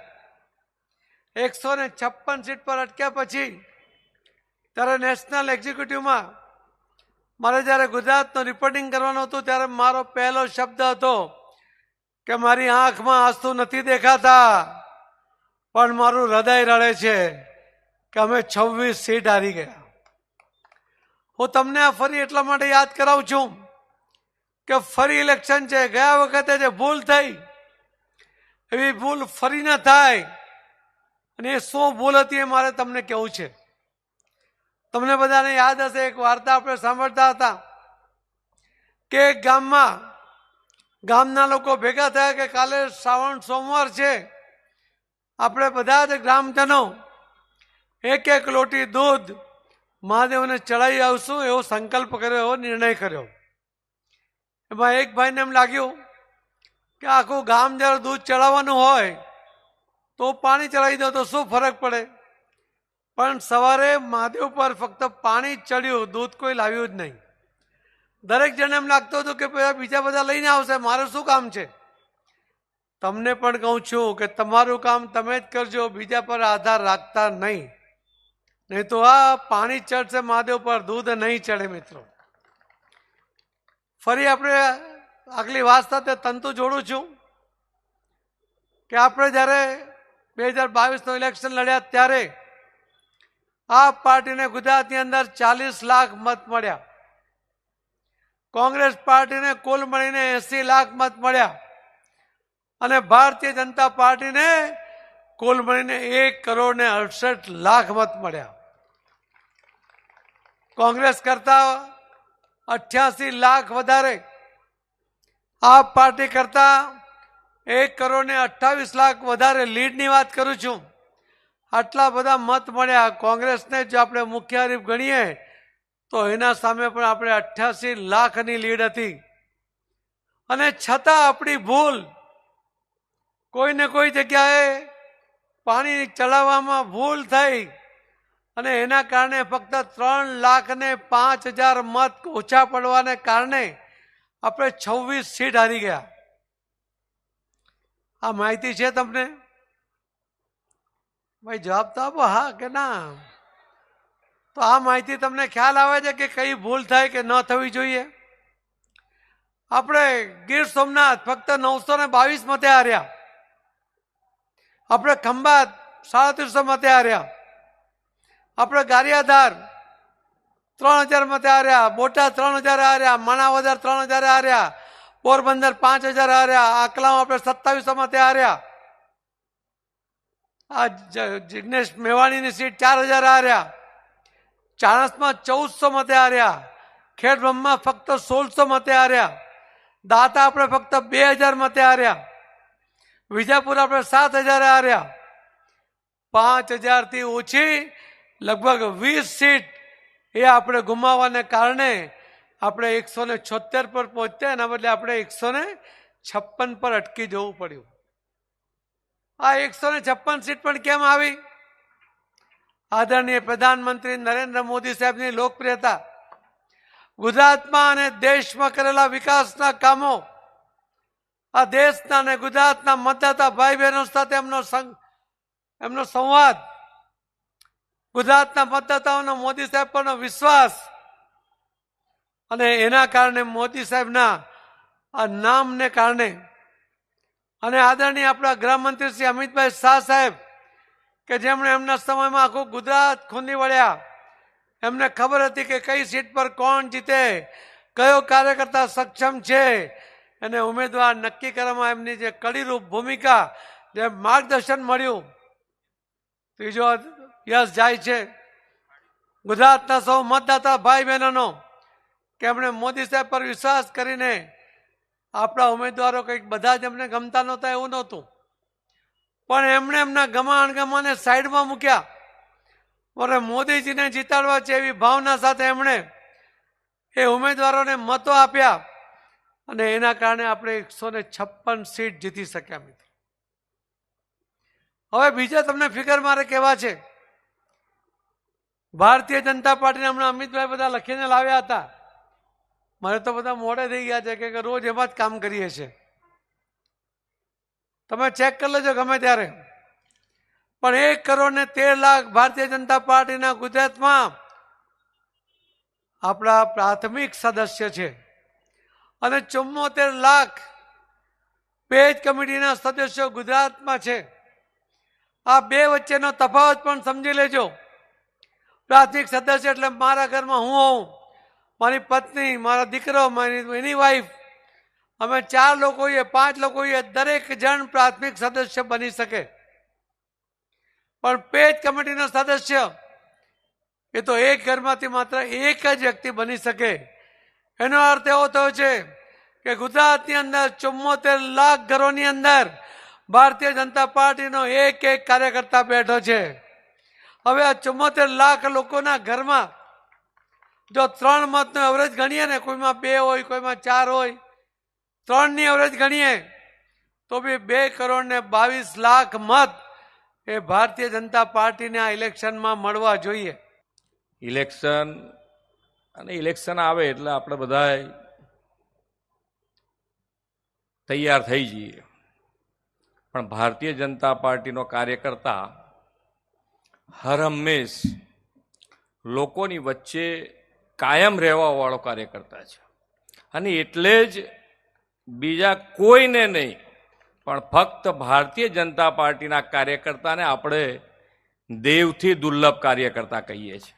156 સીટ પર અટક્યા પછી ત્યારે નેશનલ એક્ઝિક્યુટિવમાં મારે જ્યારે ગુજરાતનું રિપોર્ટિંગ કરવાનું હતું ત્યારે મારો પહેલો શબ્દ હતો કે મારી આંખમાં આંસુ નથી દેખાતા, પણ મારું હૃદય રડે છે કે અમે 26 સીટ હારી ગયા. હું તમને આ ફરી એટલા માટે યાદ કરાવું છું કે ફરી ઇલેક્શન છે. ગયા વખતે જે ભૂલ થઈ એવી ભૂલ ફરી ન થાય. અને એ શું ભૂલ હતી એ મારે તમને કહેવું છે. તમને બધાને યાદ હશે, એક વાર્તા આપણે સાંભળતા હતા કે એક ગામના લોકો ભેગા થયા કે કાલે શ્રાવણ સોમવાર છે, આપણે બધા જ ગ્રામજનો 1 લોટી દૂધ મહાદેવને ચડાવી આવશું એવો સંકલ્પ કર્યો, એવો નિર્ણય કર્યો. એમાં એક ભાઈને એમ લાગ્યું કે આખું ગામ જ્યારે દૂધ ચડાવવાનું હોય તો પાણી ચડાવી દો તો શું ફરક પડે. પણ સવારે મહાદેવ પર ફક્ત પાણી જ ચડ્યું, દૂધ કોઈ લાવ્યું જ નહીં. દરેક જણ એમ લાગતું હતું કે બીજા બધા લઈને આવશે, મારું શું કામ છે. તમને પણ કહું છું કે તમારું કામ તમે જ કરજો, બીજા પર આધાર રાખતા નહીં. નહીં તો આ પાણી ચડશે મહાદેવ પર, દૂધ નહીં ચડે. મિત્રો, ફરી આપણે આગલી વાત સાથે તંતુ જોડું છું કે આપણે જ્યારે 2022નું ઇલેક્શન લડ્યા ત્યારે આ પાર્ટીને ગુજરાતની અંદર 40 લાખ મત મળ્યા. કોંગ્રેસ પાર્ટીને કુલ મળીને 80 લાખ મત મળ્યા અને ભારતીય જનતા પાર્ટીને કુલ મળીને 1,68,00,000 મત મળ્યા. કોંગ્રેસ કરતા 88 લાખ વધારે, આ પાર્ટી કરતા 1,28,00,000 વધારે લીડની વાત કરું છું. આટલા બધા મત મળ્યા. કોંગ્રેસને જો આપણે મુખ્ય હરીફ ગણીએ તો એના સામે પણ આપણે 88 લાખની લીડ હતી. અને છતાં આપણી ભૂલ, કોઈને કોઈ જગ્યાએ પાણી ચડાવવામાં ભૂલ થઈ અને એના કારણે ફક્ત 3,05,000 મત ઓછા પડવાને કારણે આપણે 26 સીટ હારી ગયા. આ માહિતી છે તમને? ભાઈ જવાબ તો આપો, હા કે ના. તો આ માહિતી તમને ખ્યાલ આવે છે કે કઈ ભૂલ થાય કે ન થવી જોઈએ? આપણે ગીર સોમનાથ ફક્ત 922 મતે હાર્યા. આપણે ખંભાત 350 મતે હાર્યા. આપણે ગારિયાધાર 3000 મતે હાર્યા, બોટાદ 3000 હાર્યા, માણાવદર 3000 હાર્યા, પોરબંદર 5000 હાર્યા, આકલામાં આપણે 2700 મતે હાર્યા, આ જિગ્નેશ મેવાણીની સીટ 4000 હાર્યા, ચાણસમાં 1400 મતે હાર્યા, ખેડબ્રહ્મા ફક્ત 1600 મતે હાર્યા, દાતા આપણે ફક્ત 2000 મતે હાર્યા, વિજાપુર આપણે 7000 હાર્યા. 5000 થી ઓછી લગભગ 20 સીટ એ આપણે ગુમાવવાને કારણે આપણે 176 પર પહોંચ્યા, એના બદલે આપણે 156 પર અટકી જવું પડ્યું. આ 156 સીટ પણ કેમ આવી? આદરણીય પ્રધાનમંત્રી નરેન્દ્ર મોદી સાહેબની લોકપ્રિયતા, ગુજરાતમાં અને દેશમાં કરેલા વિકાસના કામો, આ દેશના અને ગુજરાતના મતદાતા ભાઈ બહેનો સાથે એમનો સંવાદ, ગુજરાતના મતદાતાઓનો મોદી સાહેબ પરનો વિશ્વાસ, અને એના કારણે મોદી સાહેબના આ નામને કારણે, અને આદરણીય આપણા ગૃહમંત્રી શ્રી અમિતભાઈ શાહ સાહેબ કે જેમણે એમના સમયમાં આખું ગુજરાત ખૂંદી વળ્યા, એમને ખબર હતી કે કઈ સીટ પર કોણ જીતે, કયો કાર્યકર્તા સક્ષમ છે, અને ઉમેદવાર નક્કી કરવામાં એમની જે કડીરૂપ ભૂમિકા, જે માર્ગદર્શન મળ્યું, ત્રીજો યશ જાય છે ગુજરાતના સૌ મતદાતા ભાઈ બહેનોનો કે એમણે મોદી સાહેબ પર વિશ્વાસ કરીને આપણા ઉમેદવારો કંઈક બધા જ એમને ગમતા નહોતા એવું નહોતું, પણ એમણે એમના ગમા અણગમાને સાઈડમાં મૂક્યા અને મોદીજીને જીતાડવા છે એવી ભાવના સાથે એમણે એ ઉમેદવારોને મતો આપ્યા, અને એના કારણે આપણે 156 સીટ જીતી શક્યા. મિત્રો, હવે બીજા તમને ફિગર મારે કહેવા છે. ભારતીય જનતા પાર્ટીને હમણાં અમિતભાઈ બધા લખીને લાવ્યા હતા, મારે તો બધા મોડે થઈ ગયા છે કે રોજ એમાં જ કામ કરીએ છીએ, તમે ચેક કરી લેજો ગમે ત્યારે. પણ 1,13,00,000 ભારતીય જનતા પાર્ટીના ગુજરાતમાં આપણા પ્રાથમિક સદસ્ય છે, અને 74 લાખ પેજ કમિટીના સદસ્યો ગુજરાતમાં છે. આ બે વચ્ચેનો તફાવત પણ સમજી લેજો. પ્રાથમિક સદસ્ય એટલે મારા ઘરમાં હું હોઉં, મારી પત્ની, મારા દીકરો, એની વાઈફ, અમે 4 લોકો હોઈએ, 5 લોકો હોઈએ, દરેક જણ પ્રાથમિક સદસ્ય બની શકે. પણ પેજ કમિટીનો સદસ્ય એ તો એક ઘરમાંથી માત્ર એક જ વ્યક્તિ બની શકે. એનો અર્થ એવો થયો છે કે ગુજરાતની અંદર 74 લાખ ઘરોની અંદર ભારતીય જનતા પાર્ટીનો એક કાર્યકર્તા બેઠો છે. હવે આ 74 લાખ લોકોના ઘરમાં જો 3 મતનો એવરેજ ગણીએ ને, કોઈમાં 2 હોય, કોઈમાં 4 હોય, 3ની એવરેજ ગણીએ તો બી 2,22,00,000 મત એ ભારતીય જનતા પાર્ટીને આ ઇલેક્શનમાં મળવા જોઈએ. ઇલેક્શન આવે એટલે આપણે બધા તૈયાર થઈ જઈએ, પણ ભારતીય જનતા પાર્ટીનો કાર્યકર્તા હર હંમેશ લોકોની વચ્ચે કાયમ રહેવા વાળો કાર્યકર્તા છે, અને એટલે જ બીજા કોઈને નહીં પણ ફક્ત ભારતીય જનતા પાર્ટીના કાર્યકર્તાને આપણે દેવથી દુર્લભ કાર્યકર્તા કહીએ છીએ.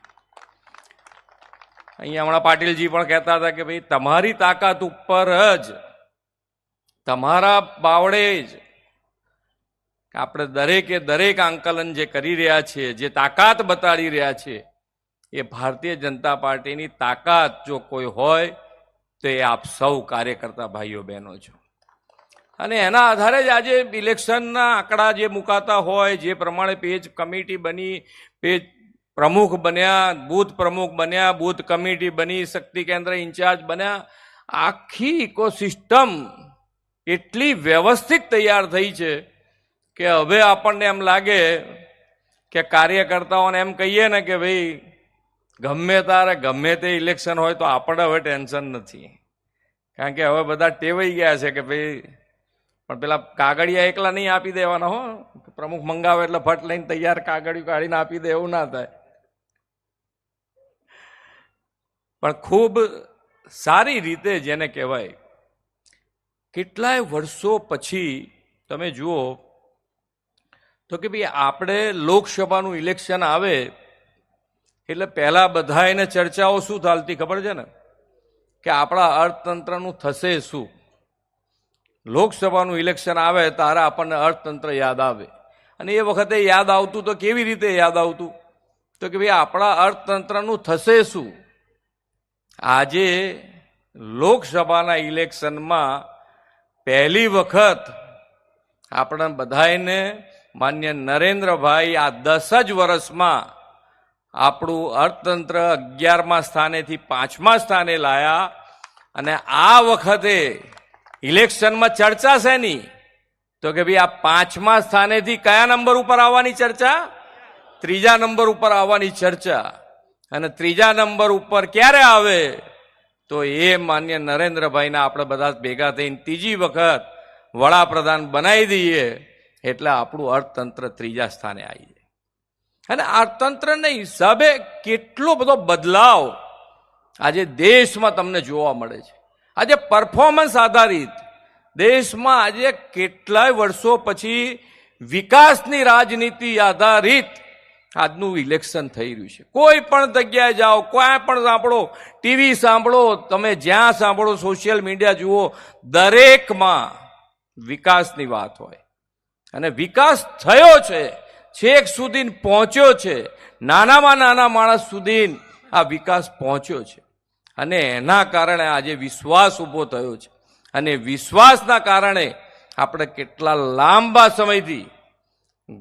અહીંયા હમણાં પાટીલજી પણ કહેતા હતા કે ભાઈ તમારી તાકાત ઉપર જ, તમારા બાવડે જ આપણે દરેક આંકલન જે કરી રહ્યા છીએ, જે તાકાત બતાડી રહ્યા છીએ, એ ભારતીય જનતા પાર્ટીની તાકાત જો કોઈ હોય તો એ આપ સૌ કાર્યકર્તા ભાઈઓ બહેનો છો. અને એના આધારે જ આજે ઇલેક્શનના આંકડા જે મુકાતા હોય, જે પ્રમાણે પેજ કમિટી બની, પેજ પ્રમુખ બન્યા, બૂથ પ્રમુખ બન્યા, બૂથ કમિટી બની, શક્તિ કેન્દ્ર ઇન્ચાર્જ બન્યા, આખી ઇકોસિસ્ટમ એટલી વ્યવસ્થિત તૈયાર થઈ છે કે હવે આપણને એમ લાગે કે કાર્યકર્તાઓને એમ કહીએ ને કે ભાઈ ગમે તે ઇલેક્શન હોય તો આપણે હવે ટેન્શન નથી, કારણ કે હવે બધા ટેવાઈ ગયા છે કે ભાઈ પણ પેલા કાગળિયા એકલા નહીં આપી દેવાના હો, પ્રમુખ મંગાવે એટલે ફટ લઈને તૈયાર કાગળિયું કાઢીને આપી દે એવું ના થાય. પણ ખૂબ સારી રીતે જેને કહેવાય કેટલાય વર્ષો પછી તમે જુઓ તો કે ભાઈ આપણે લોકસભાનું ઇલેક્શન આવે એટલે પહેલા બધા એને ચર્ચાઓ શું ચાલતી ખબર છે ને, કે આપણા અર્થતંત્રનું થશે શું. લોકસભાનું ઇલેક્શન આવે ત્યારે આપણને અર્થતંત્ર યાદ આવે, અને એ વખતે યાદ આવતું તો કેવી રીતે યાદ આવતું, તો કે ભાઈ આપણા અર્થતંત્રનું થશે શું. આજે લોકસભાના ઇલેક્શનમાં પહેલી વખત આપણે બધાને માન્ય નરેન્દ્રભાઈ આ 10 જ વર્ષમાં આપણું અર્થતંત્ર 11મા સ્થાનેથી 5મા સ્થાને લાયા. અને આ વખતે ઇલેક્શનમાં ચર્ચા છે નહીં, તો કે ભાઈ આ 5મા સ્થાનેથી કયા નંબર ઉપર આવવાની ચર્ચા, 3જા નંબર ઉપર આવવાની ચર્ચા. અને 3જા નંબર ઉપર ક્યારે આવે, તો એ માન્ય નરેન્દ્રભાઈને આપણે બધા ભેગા થઈને 3જી વખત વડાપ્રધાન બનાવી દઈએ એટલે આપણું અર્થતંત્ર 3જા સ્થાને આવી જાય. અને અર્થતંત્રના હિસાબે કેટલો બધો બદલાવ આજે દેશમાં તમને જોવા મળે છે. આજે પરફોર્મન્સ આધારિત દેશમાં આજે કેટલાય વર્ષો પછી વિકાસની રાજનીતિ આધારિત આજનું ઇલેક્શન થઈ રહ્યું છે. કોઈ પણ જગ્યાએ જાઓ, કોઈ પણ સાંભળો, ટીવી સાંભળો, તમે જ્યાં સાંભળો, સોશિયલ મીડિયા જુઓ, દરેકમાં વિકાસની વાત હોય. અને વિકાસ થયો છે, છેક સુધી પહોંચ્યો છે, નાનામાં નાના માણસ સુધી આ વિકાસ પહોંચ્યો છે. અને એના કારણે આજે વિશ્વાસ ઊભો થયો છે. અને વિશ્વાસના કારણે આપણે કેટલા લાંબા સમયથી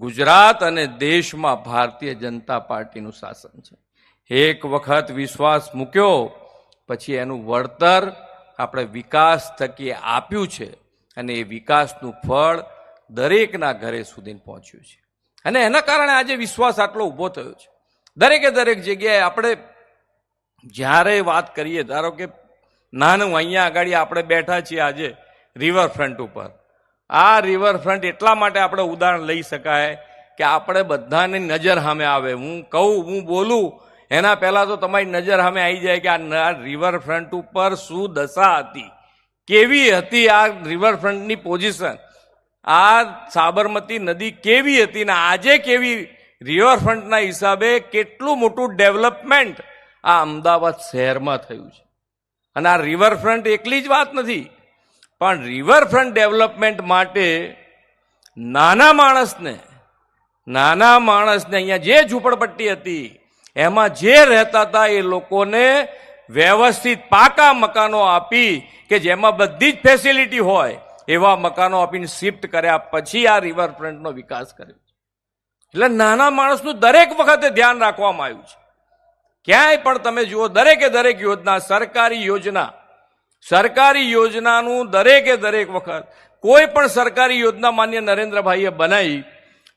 ગુજરાત અને દેશમાં ભારતીય જનતા પાર્ટીનું શાસન છે. એક વખત વિશ્વાસ મૂક્યો પછી એનું વળતર આપણે વિકાસ થકી આપ્યું છે. અને એ વિકાસનું ફળ દરેકના ઘરે સુધી પહોંચ્યું છે. અને એના કારણે આજે વિશ્વાસ આટલો ઊભો થયો છે. દરેકે દરેક જગ્યાએ આપણે જ્યારે વાત કરીએ, ધારો કે નાનું અહીંયા આગળ આપણે બેઠા છીએ આજે રિવરફ્રન્ટ ઉપર. આ રિવરફ્રન્ટ એટલા માટે આપણે ઉદાહરણ લઈ શકાય કે આપણે બધાની નજર સામે આવે. હું કહું, હું બોલું એના પહેલા તો તમારી નજર સામે આવી જાય કે આ રિવરફ્રન્ટ ઉપર શું દશા હતી, કેવી હતી આ રિવરફ્રન્ટની પોઝિશન, આ સાબરમતી નદી કેવી હતી, ને આજે કેવી રિવરફ્રન્ટના હિસાબે કેટલું મોટું ડેવલપમેન્ટ આ અમદાવાદ શહેરમાં થયું છે. અને આ રિવરફ્રન્ટ એકલી જ વાત નથી, પણ રિવરફ્રન્ટ ડેવલપમેન્ટ માટે નાના માણસને અહીંયા જે ઝૂંપડપટ્ટી હતી એમાં જે રહેતા હતા એ લોકોને વ્યવસ્થિત પાકા મકાનો આપી કે જેમાં બધી જ ફેસિલિટી હોય એવા મકાનો આપીને શિફ્ટ કર્યા પછી આ રિવરફ્રન્ટનો વિકાસ કર્યો. એટલે નાના માણસનું દરેક વખતે ધ્યાન રાખવામાં આવ્યું છે. ક્યાંય પણ તમે જુઓ, દરેકે દરેક યોજના, સરકારી યોજનાનું દરેકે દરેક વખત કોઈ પણ સરકારી યોજના માન્ય નરેન્દ્રભાઈએ બનાવી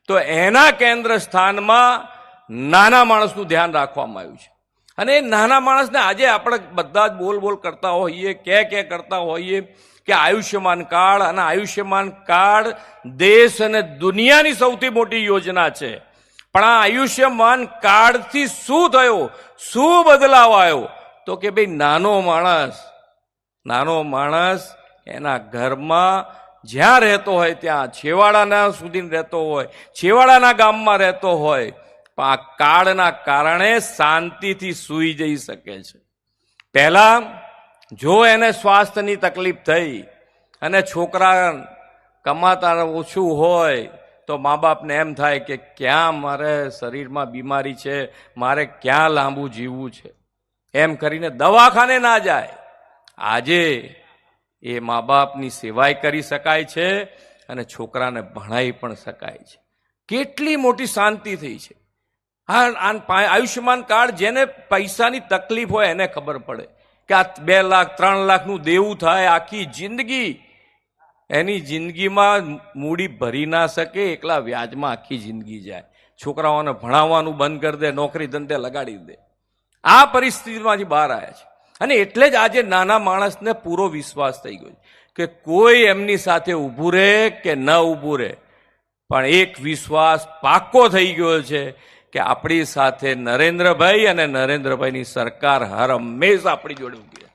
તો એના કેન્દ્ર સ્થાનમાં નાના માણસનું ધ્યાન રાખવામાં આવ્યું છે. અને એ નાના માણસને આજે આપણે બધા જ બોલ કરતા હોઈએ, કે કરતા હોઈએ કે આયુષ્યમાન કાર્ડ, અને આયુષ્યમાન કાર્ડ દેશ અને દુનિયાની સૌથી મોટી યોજના છે. પણ આ આયુષ્યમાન કાર્ડથી શું થયો, શું બદલાવ આવ્યો, તો કે ભાઈ નાનો માણસ એના ઘરમાં જ્યાં રહેતો હોય ત્યાં, છેવાડાના સુધી રહેતો હોય, છેવાડાના ગામમાં રહેતો હોય, પણ આ કાર્ડના કારણે શાંતિથી સૂઈ જઈ શકે છે. પહેલા જો એને સ્વાસ્થ્યની તકલીફ થઈ અને છોકરા કમાતા ઓછું હોય તો મા બાપને એમ થાય કે ક્યાં મારે શરીરમાં બીમારી છે, મારે ક્યાં લાંબુ જીવવું છે, એમ કરીને દવાખાને ના જાય. આજે એ મા બાપની સેવાય કરી શકાય છે અને છોકરાને ભણાવી પણ શકાય છે. કેટલી મોટી શાંતિ થઈ છે. આયુષ્યમાન કાર્ડ જેને પૈસાની તકલીફ હોય એને ખબર પડે કે આ 2 લાખ 3 લાખનું દેવું થાય, આખી જિંદગી એની જિંદગીમાં મૂડી ભરી ના શકે, એકલા વ્યાજમાં આખી જિંદગી જાય. છોકરાઓને ભણાવવાનું બંધ કરી દે, નોકરી ધંધે લગાડી દે. આ પરિસ્થિતિમાંથી બહાર આવ્યા છે. અને એટલે જ આજે નાના માણસને પૂરો વિશ્વાસ થઈ ગયો છે કે કોઈ એમની સાથે ઊભું રહે કે ન ઊભું રહે, પણ એક વિશ્વાસ પાક્કો થઈ ગયો છે કે આપણી સાથે નરેન્દ્રભાઈ અને નરેન્દ્રભાઈની સરકાર હર હંમેશા આપણી જોડે ઊભી રહે.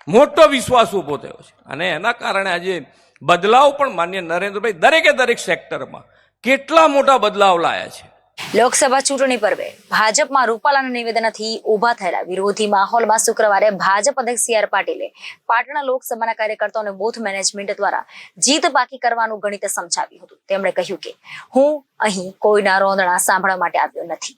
મોટો વિશ્વાસ ઊભો થયો છે. અને એના કારણે આજે બદલાવ પણ માન્ય નરેન્દ્રભાઈ દરેકે દરેક સેક્ટરમાં કેટલા મોટા બદલાવ લાયા છે. લોકસભા ચૂંટણી પર્વે ભાજપમાં રૂપાલાના નિવેદનથી ઊભા થયેલા વિરોધી માહોલમાં શુક્રવારે ભાજપ અધ્યક્ષ સી આર પાટીલે પાટણ લોકસભાના કાર્યકર્તાઓને બૂથ મેનેજમેન્ટ દ્વારા જીત બાકી કરવાનું ગણિત સમજાવ્યું હતું. તેમણે કહ્યું કે હું અહીં કોઈના રોંદણા સાંભળવા માટે આવ્યો નથી.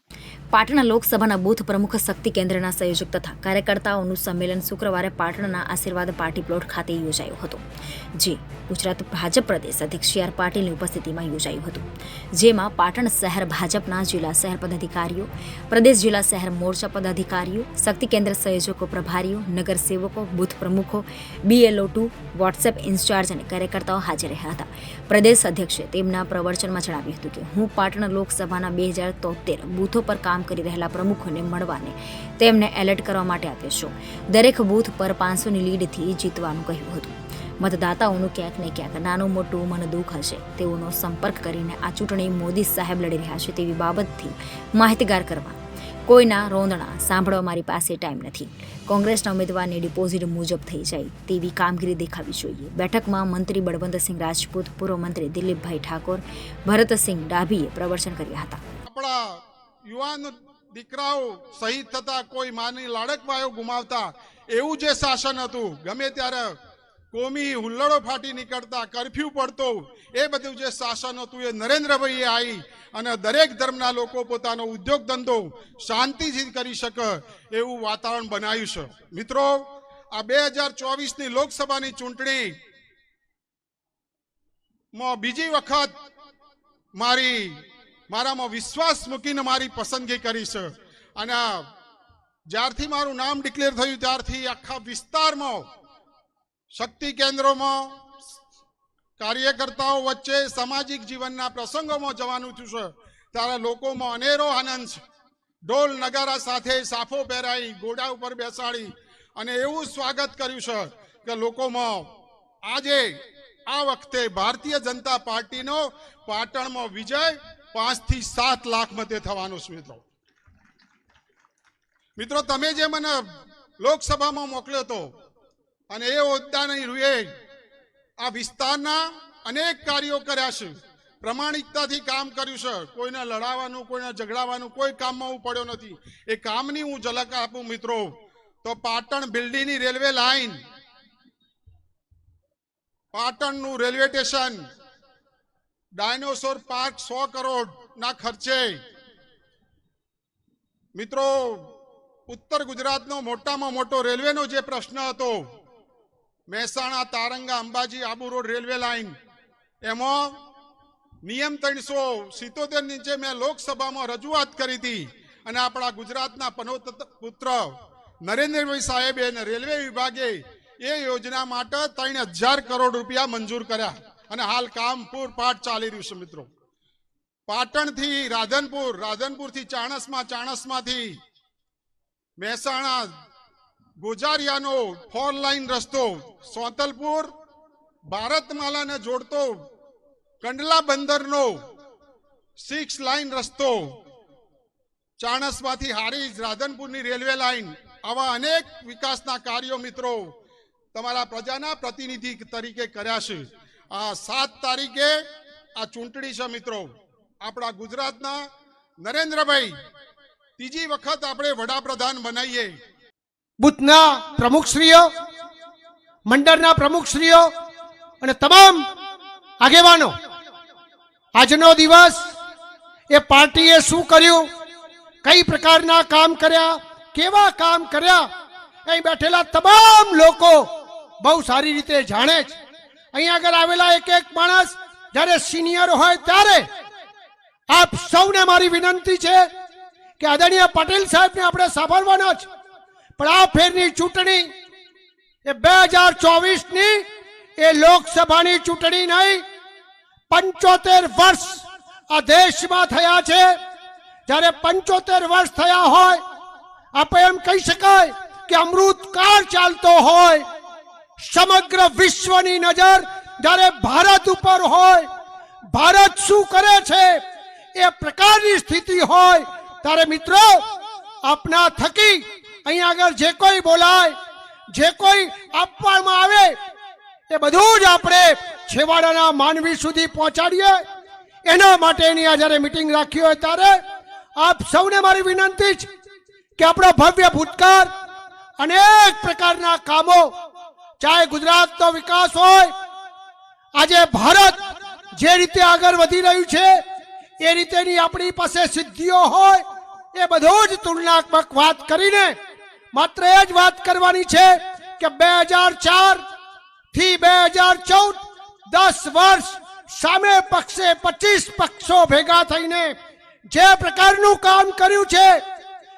પાટણ લોકસભાના બૂથ પ્રમુખ શક્તિ કેન્દ્રના સંયોજક તથા કાર્યકર્તાઓનું સંમેલન શુક્રવારે પાટણના આશીર્વાદ પાર્ટી પ્લોટ ખાતે યોજાયું હતું, જે ગુજરાત ભાજપ પ્રદેશ અધ્યક્ષ સી આર પાટીલની ઉપસ્થિતિમાં યોજાયું હતું. જેમાં પાટણ શહેર ભાજપના જિલ્લા શહેર પદાધિકારીઓ, પ્રદેશ જિલ્લા શહેર મોરચા પદાધિકારીઓ, શક્તિ કેન્દ્ર સંયોજકો, પ્રભારીઓ, નગરસેવકો, બૂથ પ્રમુખો, BLO2, વોટ્સએપ ઇન્ચાર્જ અને કાર્યકર્તાઓ હાજર રહ્યા હતા. પ્રદેશ અધ્યક્ષે તેમના પ્રવચનમાં જણાવ્યું હતું કે હું પાટણ લોકસભાના 2073 બૂથો પર કામ કરી રહેલા પ્રમુખોને મળવાને તેમને એલર્ટ કરવા માટે આવ્યો છું. દરેક બૂથ પર 500ની લીડથી જીતવાનું કહ્યું હતું. મતદાતાઓનું ક્યાંક ને ક્યાંક નાનું મોટું મન દુઃખ હશે, તેઓનો સંપર્ક કરીને આ ચૂંટણી મોદી સાહેબ લડી રહ્યા છે તેવી બાબતથી માહિતગાર કરવા. કોઈના રોંદણા સાંભળવા મારી પાસે ટાઈમ નથી. કોંગ્રેસના ઉમેદવારની ડિપોઝિટ મુજબ થઈ જાય તેવી કામગીરી દેખાવી જોઈએ. બેઠકમાં મંત્રી બળવંતસિંહ રાજપૂત, પૂર્વ મંત્રી દિલીપભાઈ ઠાકોર, ભરતસિંહ ડાભીએ પ્રવચન કર્યા હતા. આપણા યુવાન દીકરાઓ શહીદ થતા, કોઈ માની લાડકવાયો ગુમાવતા, એવું જે શાસન હતું, ગમે ત્યારે કોમી હુલ્લડો ફાટી નીકળતા, કરફ્યુ પડતો, એ બધું જે શાસન હતું એ નરેન્દ્રભાઈએ આવી અને દરેક ધર્મના લોકો પોતાનો ઉદ્યોગ ધંધો શાંતિથી કરી શકે એવું વાતાવરણ બનાવ્યું છે. મિત્રો, આ 2024ની લોકસભાની ચૂંટણી બીજી વખત મારામાં વિશ્વાસ મૂકીને મારી પસંદગી કરી છે. અને જ્યારથી મારું નામ ડિક્લેર થયું ત્યારથી આખા વિસ્તારમાં, શક્તિ કેન્દ્રોમાં, કાર્યકર્તાઓ વચ્ચે, સામાજિક જીવનના પ્રસંગોમાં જવાનું થયું છે ત્યારે લોકોમાં અનેરો આનંદ છે. ઢોલ નગારા સાથે સાફો પહેરાઈ, ઘોડા ઉપર બેસાડી અને એવું સ્વાગત કર્યું છે કે લોકોમાં આજે આ વખતે ભારતીય જનતા પાર્ટીનો પાટણમાં વિજય 5 થી 7 લાખ મતે થવાનો છે. મિત્રો, તમે જે મને લોકસભામાં મોકલ્યો હતો અને એ હોદ્દાની રૂએ આ વિસ્તારના અનેક કાર્યો કર્યા છે, પ્રમાણિકતાથી કામ કર્યું છે. કોઈને લડાવવાનું, કોઈને ઝઘડાવવાનું કોઈ કામમાં હું પડ્યો નથી. એ કામની હું ઝલક આપું મિત્રો, તો પાટણ બિલ્ડીની રેલવે લાઈન, પાટણનું રેલવે સ્ટેશન, ડાયનોસોર પાર્ક 100 કરોડના ખર્ચે. મિત્રો, ઉત્તર ગુજરાતનો મોટામાં મોટો રેલવેનો જે પ્રશ્ન હતો, Mehsana, Taranga, Ambaji, Abu road railway line, એમાં નિયમ 377 નીચે મેં લોકસભામાં રજૂઆત કરી હતી અને આપણા ગુજરાતના પુત્ર નરેન્દ્રભાઈ સાહેબે અને રેલવે વિભાગે એ યોજના માટે 3000 કરોડ રૂપિયા મંજૂર કર્યા અને હાલ કામ પૂરપાટ ચાલી રહ્યું છે. મિત્રો, પાટણથી રાધનપુર, રાધનપુરથી ચાણસ્મા, ચાણસ્માથી મહેસાણા, ગોજારિયાનો 4 લાઈન રસ્તો, સોતલપુર ભારતમાલાને જોડતો કંડલા બંદરનો 6 લાઈન રસ્તો, ચાણસ્માથી હારીજ, રાધનપુરની રેલવે લાઈન, આવા અનેક વિકાસના કાર્યો મિત્રો તમારા પ્રજાના પ્રતિનિધિ તરીકે કર્યા છે. આ 7 તારીખે આ ચૂંટણી છે મિત્રો. આપણા ગુજરાતના નરેન્દ્રભાઈ ત્રીજી વખત આપણે વડાપ્રધાન બનાવીએ. બુથના પ્રમુખશ્રીઓ, મંડળના પ્રમુખશ્રીઓ અને તમામ આગેવાનો, આજનો દિવસ એ પાર્ટીએ શું કર્યું, કઈ પ્રકારના કામ કર્યા, કેવા કામ કર્યા, અહીં બેઠેલા તમામ લોકો બહુ સારી રીતે જાણે છે. અહીં આગળ આવેલા એક એક માણસ જ્યારે સિનિયર હોય ત્યારે આપ સૌને મારી વિનંતી છે કે આદરણીય પટેલ સાહેબને આપણે સાંભળવાના છે, પણ આ ફેરની ચૂંટણી એ 2024ની એ લોકસભાની ચૂંટણી નહીં, 75 વર્ષ આ દેશમાં થયા છે. જ્યારે 75 વર્ષ થયા હોય, આપણે એમ કહી શકાય કે અમૃતકાળ ચાલતો હોય, સમગ્ર વિશ્વની નજર જ્યારે ભારત ઉપર હોય, ભારત શું કરે છે એ પ્રકારની સ્થિતિ હોય ત્યારે મિત્રો આપના થકી અહીં આગળ જે કોઈ બોલાય, જે કોઈ આપવામાં આવે એ બધું જ આપણે છેવાડાના માનવી સુધી પહોંચાડીએ. એના માટેની આ જ્યારે મિટિંગ રાખી હોય ત્યારે આપ સૌને મારી વિનંતી છે કે આપણો ભવ્ય ભૂતકાળ અનેક પ્રકારના કામો, ચાહે ગુજરાતનો વિકાસ હોય, આજે ભારત જે રીતે આગળ વધી રહ્યું છે એ રીતેની આપણી પાસે સિદ્ધિઓ હોય, એ બધું જ તુલનાત્મક વાત કરીને માત્ર એ જ વાત કરવાની છે કે 2004 થી 2014 10 વર્ષ સામે પક્ષે 25 પક્ષો ભેગા થઈને જે પ્રકારનું કામ કર્યું છે,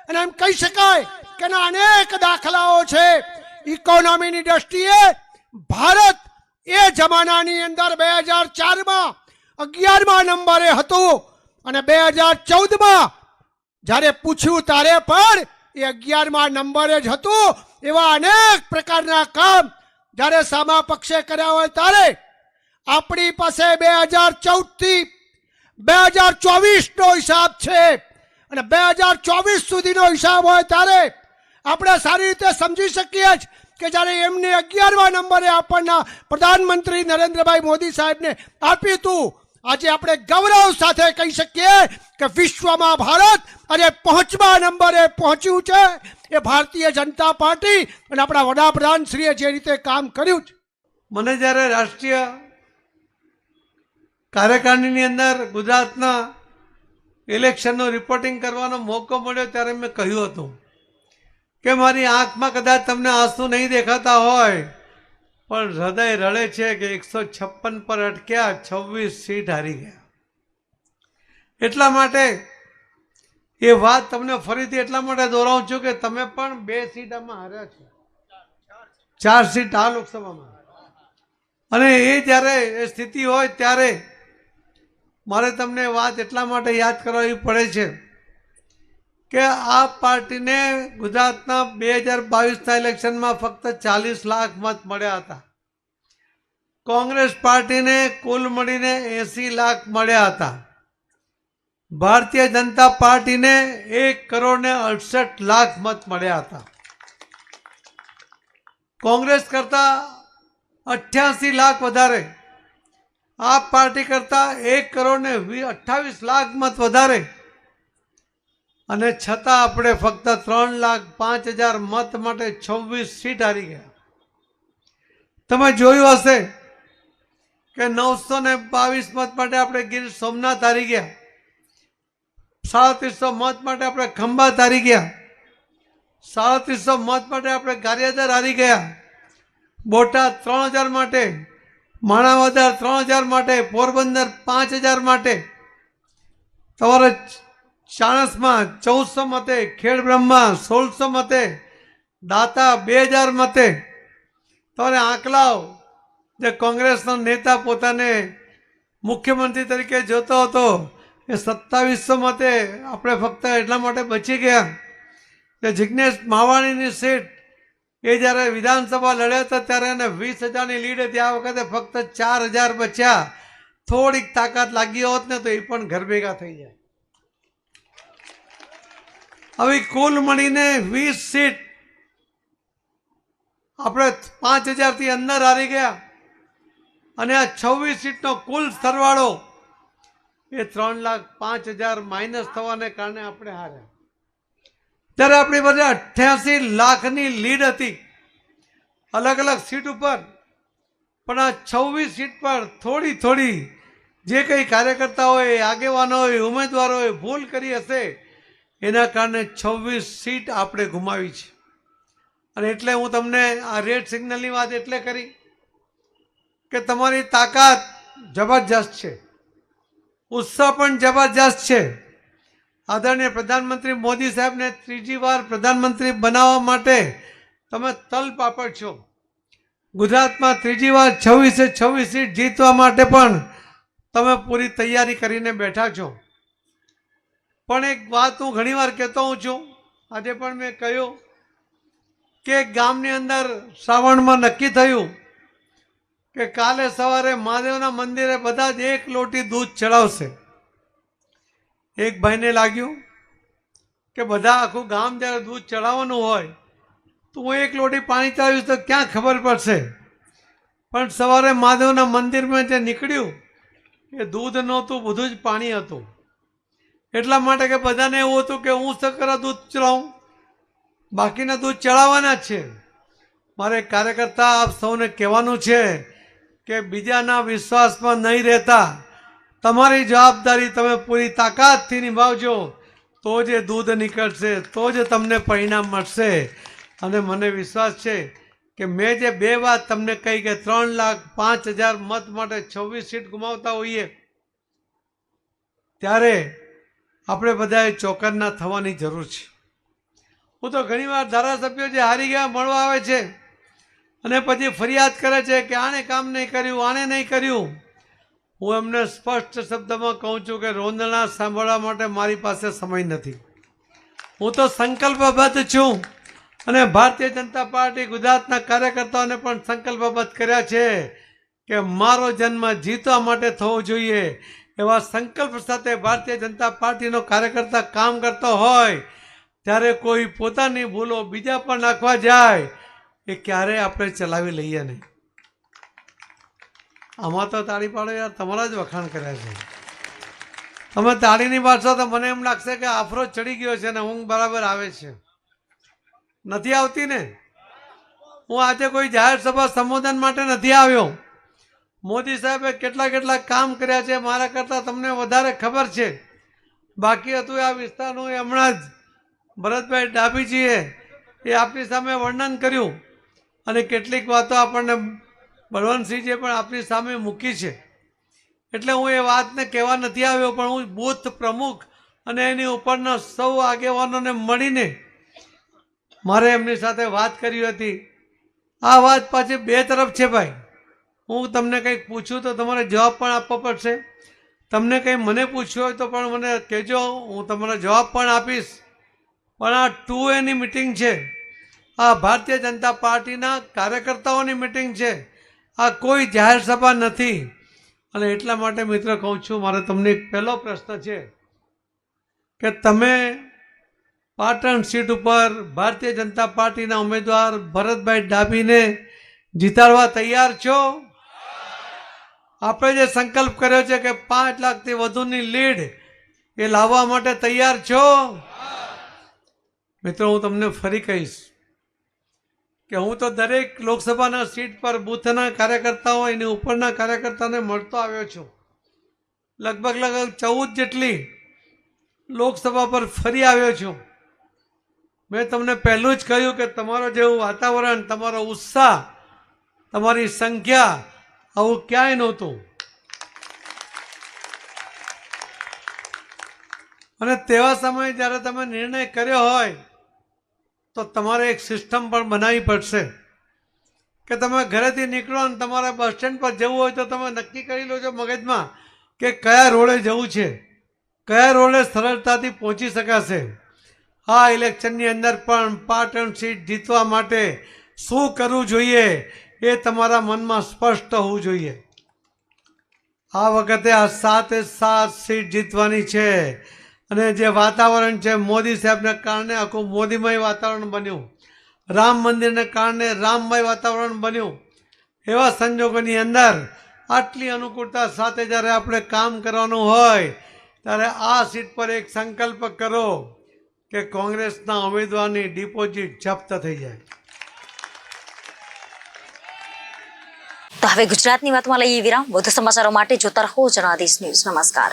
અને એમ કહી શકાય કે એના અનેક દાખલાઓ છે. ઇકોનોમીની દ્રષ્ટિએ ભારત એ જમાનાની અંદર 2004માં 11મા નંબરે હતું અને 2014માં જ્યારે પૂછ્યું ત્યારે પણ એ 11મા નંબરે જ હતું. એવા અનેક પ્રકારના કામ જ્યારે સામા પક્ષે કર્યા હોય ત્યારે આપણી પાસે 2014 થી 2024નો હિસાબ છે અને 2024 સુધીનો હિસાબ હોય ત્યારે આપણે સારી રીતે સમજી શકીએ જ કે જ્યારે એમને 11મા નંબરે આપણના પ્રધાનમંત્રી નરેન્દ્રભાઈ મોદી સાહેબને આપ્યું હતું, આજે આપણે ગૌરવ સાથે કહી શકીએ કે વિશ્વમાં ભારત આજે 5મા નંબરે પહોંચ્યું છે. એ ભારતીય જનતા પાર્ટી અને આપણા વડાપ્રધાન શ્રીએ જે રીતે કામ કર્યું છે. મને જ્યારે રાષ્ટ્રીય કાર્યકારિણીની અંદર ગુજરાતના ઇલેક્શનનું રિપોર્ટિંગ કરવાનો મોકો મળ્યો ત્યારે મેં કહ્યું હતું કે મારી આંખમાં કદાચ તમને આંસુ નહીં દેખાતા હોય, પણ હૃદય રડે છે કે 156 પર અટક્યા, 26 સીટ હારી ગયા. એટલા માટે એ વાત તમને ફરીથી એટલા માટે દોહરાવું છું કે તમે પણ 2 સીટ આમાં હાર્યા છો, 4 સીટ આ લોકસભામાં. અને એ જ્યારે એ સ્થિતિ હોય ત્યારે મારે તમને વાત એટલા માટે યાદ કરવી પડે છે કે આ પાર્ટીને ગુજરાતના 2022ના ઇલેક્શનમાં ફક્ત 40 લાખ મત મળ્યા હતા. કોંગ્રેસ પાર્ટીને કુલ મળીને 80 લાખ મળ્યા હતા. ભારતીય જનતા પાર્ટીને 1,68,00,000 મત મળ્યા હતા. કોંગ્રેસ કરતા 88 લાખ વધારે, આપ પાર્ટી કરતા 1,28,00,000 મત વધારે, અને છતાં આપણે ફક્ત 3,05,000 મત માટે 26 સીટ હારી ગયા. તમે જોયું હશે કે 922 મત માટે આપણે ગીર સોમનાથ હારી ગયા, 350 મત માટે આપણે ખંભાત હારી ગયા, 350 મત માટે આપણે ગારિયાધાર હારી ગયા, બોટાદ 3,000 માટે, માણાવદર 3,000 માટે, પોરબંદર 5,000 માટે, તમારે ચાણસમાં 1400 મતે, ખેડબ્રહ્મા 1600 મતે, દાતા 2000 મતે. તમારે આંકલાવ જે કોંગ્રેસનો નેતા પોતાને મુખ્યમંત્રી તરીકે જોતો હતો એ 2700 મતે આપણે ફક્ત એટલા માટે બચી ગયા કે જિગ્નેશ માવાણીની સીટ એ જ્યારે વિધાનસભા લડ્યા હતા ત્યારે એને 20,000ની લીડ હતી. આ વખતે ફક્ત 4,000 બચ્યા. થોડીક તાકાત લાગી હોત ને તો એ પણ ઘર ભેગા થઈ જાય. હવે કુલ મળીને 20 સીટ આપણે 5,000 થી અંદર હારી ગયા અને આ 26 સીટનો કુલ સરવાળો એ 3,05,000 માઇનસ થવાને કારણે આપણે હાર્યા. ત્યારે આપણી પાસે 88 લાખની લીડ હતી અલગ અલગ સીટ ઉપર, પણ આ 26 સીટ પર થોડી થોડી જે કંઈ કાર્યકર્તાઓએ, આગેવાનોએ, ઉમેદવારોએ ભૂલ કરી હશે એના કારણે 26 સીટ આપણે ગુમાવી છે. અને એટલે હું તમને આ રેડ સિગ્નલની વાત એટલે કરી કે તમારી તાકાત જબરજસ્ત છે, ઉત્સાહ પણ જબરજસ્ત છે. આદરણીય પ્રધાનમંત્રી મોદી સાહેબને 3જી વાર પ્રધાનમંત્રી બનાવવા માટે તમે તલપાપડ છો. ગુજરાતમાં 3જી વાર 26 સીટ જીતવા માટે પણ તમે પૂરી તૈયારી કરીને બેઠા છો. પણ એક વાત હું ઘણીવાર કહેતો હું છું, આજે પણ મેં કહ્યું કે ગામની અંદર શ્રાવણમાં નક્કી થયું કે કાલે સવારે મહાદેવના મંદિરે બધા જ 1 લોટી દૂધ ચડાવશે. એક ભાઈને લાગ્યું કે બધા આખું ગામ જ્યારે દૂધ ચડાવવાનું હોય તો હું 1 લોટી પાણી ચડાવીશ તો ક્યાં ખબર પડશે. પણ સવારે મહાદેવના મંદિરમાં જે નીકળ્યું એ દૂધ નહોતું, બધું જ પાણી હતું. એટલા માટે કે બધાને એવું હતું કે હું સકરા દૂધ ચડાવું, બાકીના દૂધ ચડાવવાના જ છે. મારે કાર્યકર્તા આપ સૌને કહેવાનું છે કે બીજાના વિશ્વાસમાં નહીં રહેતા, તમારી જવાબદારી તમે પૂરી તાકાતથી નિભાવજો, તો જ એ દૂધ નીકળશે, તો જ તમને પરિણામ મળશે. અને મને વિશ્વાસ છે કે મેં જે 2 વાત તમને કહી કે 3,05,000 મત માટે 26 સીટ ગુમાવતા હોઈએ, ત્યારે આપણે બધાએ ચોકન્ના થવાની જરૂર છે. હું તો ઘણીવાર ધારાસભ્યો જે હારી ગયા મળવા આવે છે અને પછી ફરિયાદ કરે છે કે આને કામ નહીં કર્યું, આને નહીં કર્યું. હું એમને સ્પષ્ટ શબ્દમાં કહું છું કે રોંદણા સાંભળવા માટે મારી પાસે સમય નથી. હું તો સંકલ્પબદ્ધ છું અને ભારતીય જનતા પાર્ટી ગુજરાતના કાર્યકર્તાઓને પણ સંકલ્પબદ્ધ કર્યા છે કે મારો જન્મ જીતવા માટે થવો જોઈએ. એવા સંકલ્પ સાથે ભારતીય જનતા પાર્ટીનો કાર્યકર્તા કામ કરતો હોય ત્યારે કોઈ પોતાની ભૂલો બીજા પર નાખવા જાય એ ક્યારેય આપણે ચલાવી લઈએ નહીં. આમાં તો તાળી પાડો યાર, તમારા જ વખાણ કર્યા છે. તમે તાળીની પાડશો તો મને એમ લાગશે કે આફરો ચડી ગયો છે ને ઊંઘ બરાબર આવે છે. નથી આવતી ને? હું આજે કોઈ જાહેર સભા સંબોધન માટે નથી આવ્યો. મોદી સાહેબે કેટલા કામ કર્યા છે મારા કરતાં તમને વધારે ખબર છે. બાકી હતું આ વિસ્તારનું એ હમણાં જ ભરતભાઈ ડાભીજીએ એ આપની સામે વર્ણન કર્યું અને કેટલીક વાતો આપણને બળવંતસિંહજીએ પણ આપની સામે મૂકી છે. એટલે હું એ વાતને કહેવા નથી આવ્યો, પણ હું બૂથ પ્રમુખ અને એની ઉપરના સૌ આગેવાનોને મળીને મારે એમની સાથે વાત કરી હતી. આ વાત પાછી 2 તરફ છે ભાઈ. હું તમને કંઈક પૂછું તો તમારે જવાબ પણ આપવો પડશે. તમને કંઈ મને પૂછ્યું હોય તો પણ મને કહેજો, હું તમારો જવાબ પણ આપીશ. પણ આ 2Aની મિટિંગ છે, આ ભારતીય જનતા પાર્ટીના કાર્યકર્તાઓની મિટિંગ છે, આ કોઈ જાહેર સભા નથી. અને એટલા માટે મિત્ર કહું છું, મારે તમને એક પહેલો પ્રશ્ન છે કે તમે પાટણ સીટ ઉપર ભારતીય જનતા પાર્ટીના ઉમેદવાર ભરતભાઈ ડાભીને જીતાડવા તૈયાર છો? આપણે જે સંકલ્પ કર્યો છે કે 5 લાખથી વધુની લીડ એ લાવવા માટે તૈયાર છો? મિત્રો, હું તમને ફરી કહીશ કે હું તો દરેક લોકસભાના સીટ પર બૂથના કાર્યકર્તાઓ એની ઉપરના કાર્યકર્તાને મળતો આવ્યો છું. લગભગ 14 જેટલી લોકસભા પર ફરી આવ્યો છું. મેં તમને પહેલું જ કહ્યું કે તમારો જેવું વાતાવરણ, તમારો ઉત્સાહ, તમારી સંખ્યા આવું ક્યાંય નહોતું. અને તેવા સમયે જ્યારે તમે નિર્ણય કર્યો હોય તો તમારે એક સિસ્ટમ પણ બનાવવી પડશે કે તમે ઘરેથી નીકળો અને તમારે બસ સ્ટેન્ડ પર જવું હોય તો તમે નક્કી કરી લો છો મગજમાં કે કયા રોડે જવું છે, કયા રોડે સરળતાથી પહોંચી શકાશે. આ ઇલેક્શનની અંદર પણ પાટણ સીટ જીતવા માટે શું કરવું જોઈએ એ તમારા મનમાં સ્પષ્ટ હોવું જોઈએ. આ વખતે આ 7 સીટ જીતવાની છે. અને જે વાતાવરણ છે મોદી સાહેબને કારણે આખું મોદીમય વાતાવરણ બન્યું, રામ મંદિરને કારણે રામમય વાતાવરણ બન્યું. એવા સંજોગોની અંદર આટલી અનુકૂળતા સાથે જ્યારે આપણે કામ કરવાનું હોય ત્યારે આ સીટ પર એક સંકલ્પ કરો કે કોંગ્રેસના ઉમેદવારની ડિપોઝિટ જપ્ત થઈ જાય. તો હવે ગુજરાતની વાતમાં લઈએ વિરામ. વધુ સમાચારો માટે જોતા રહો જનાદેશ ન્યૂઝ. નમસ્કાર.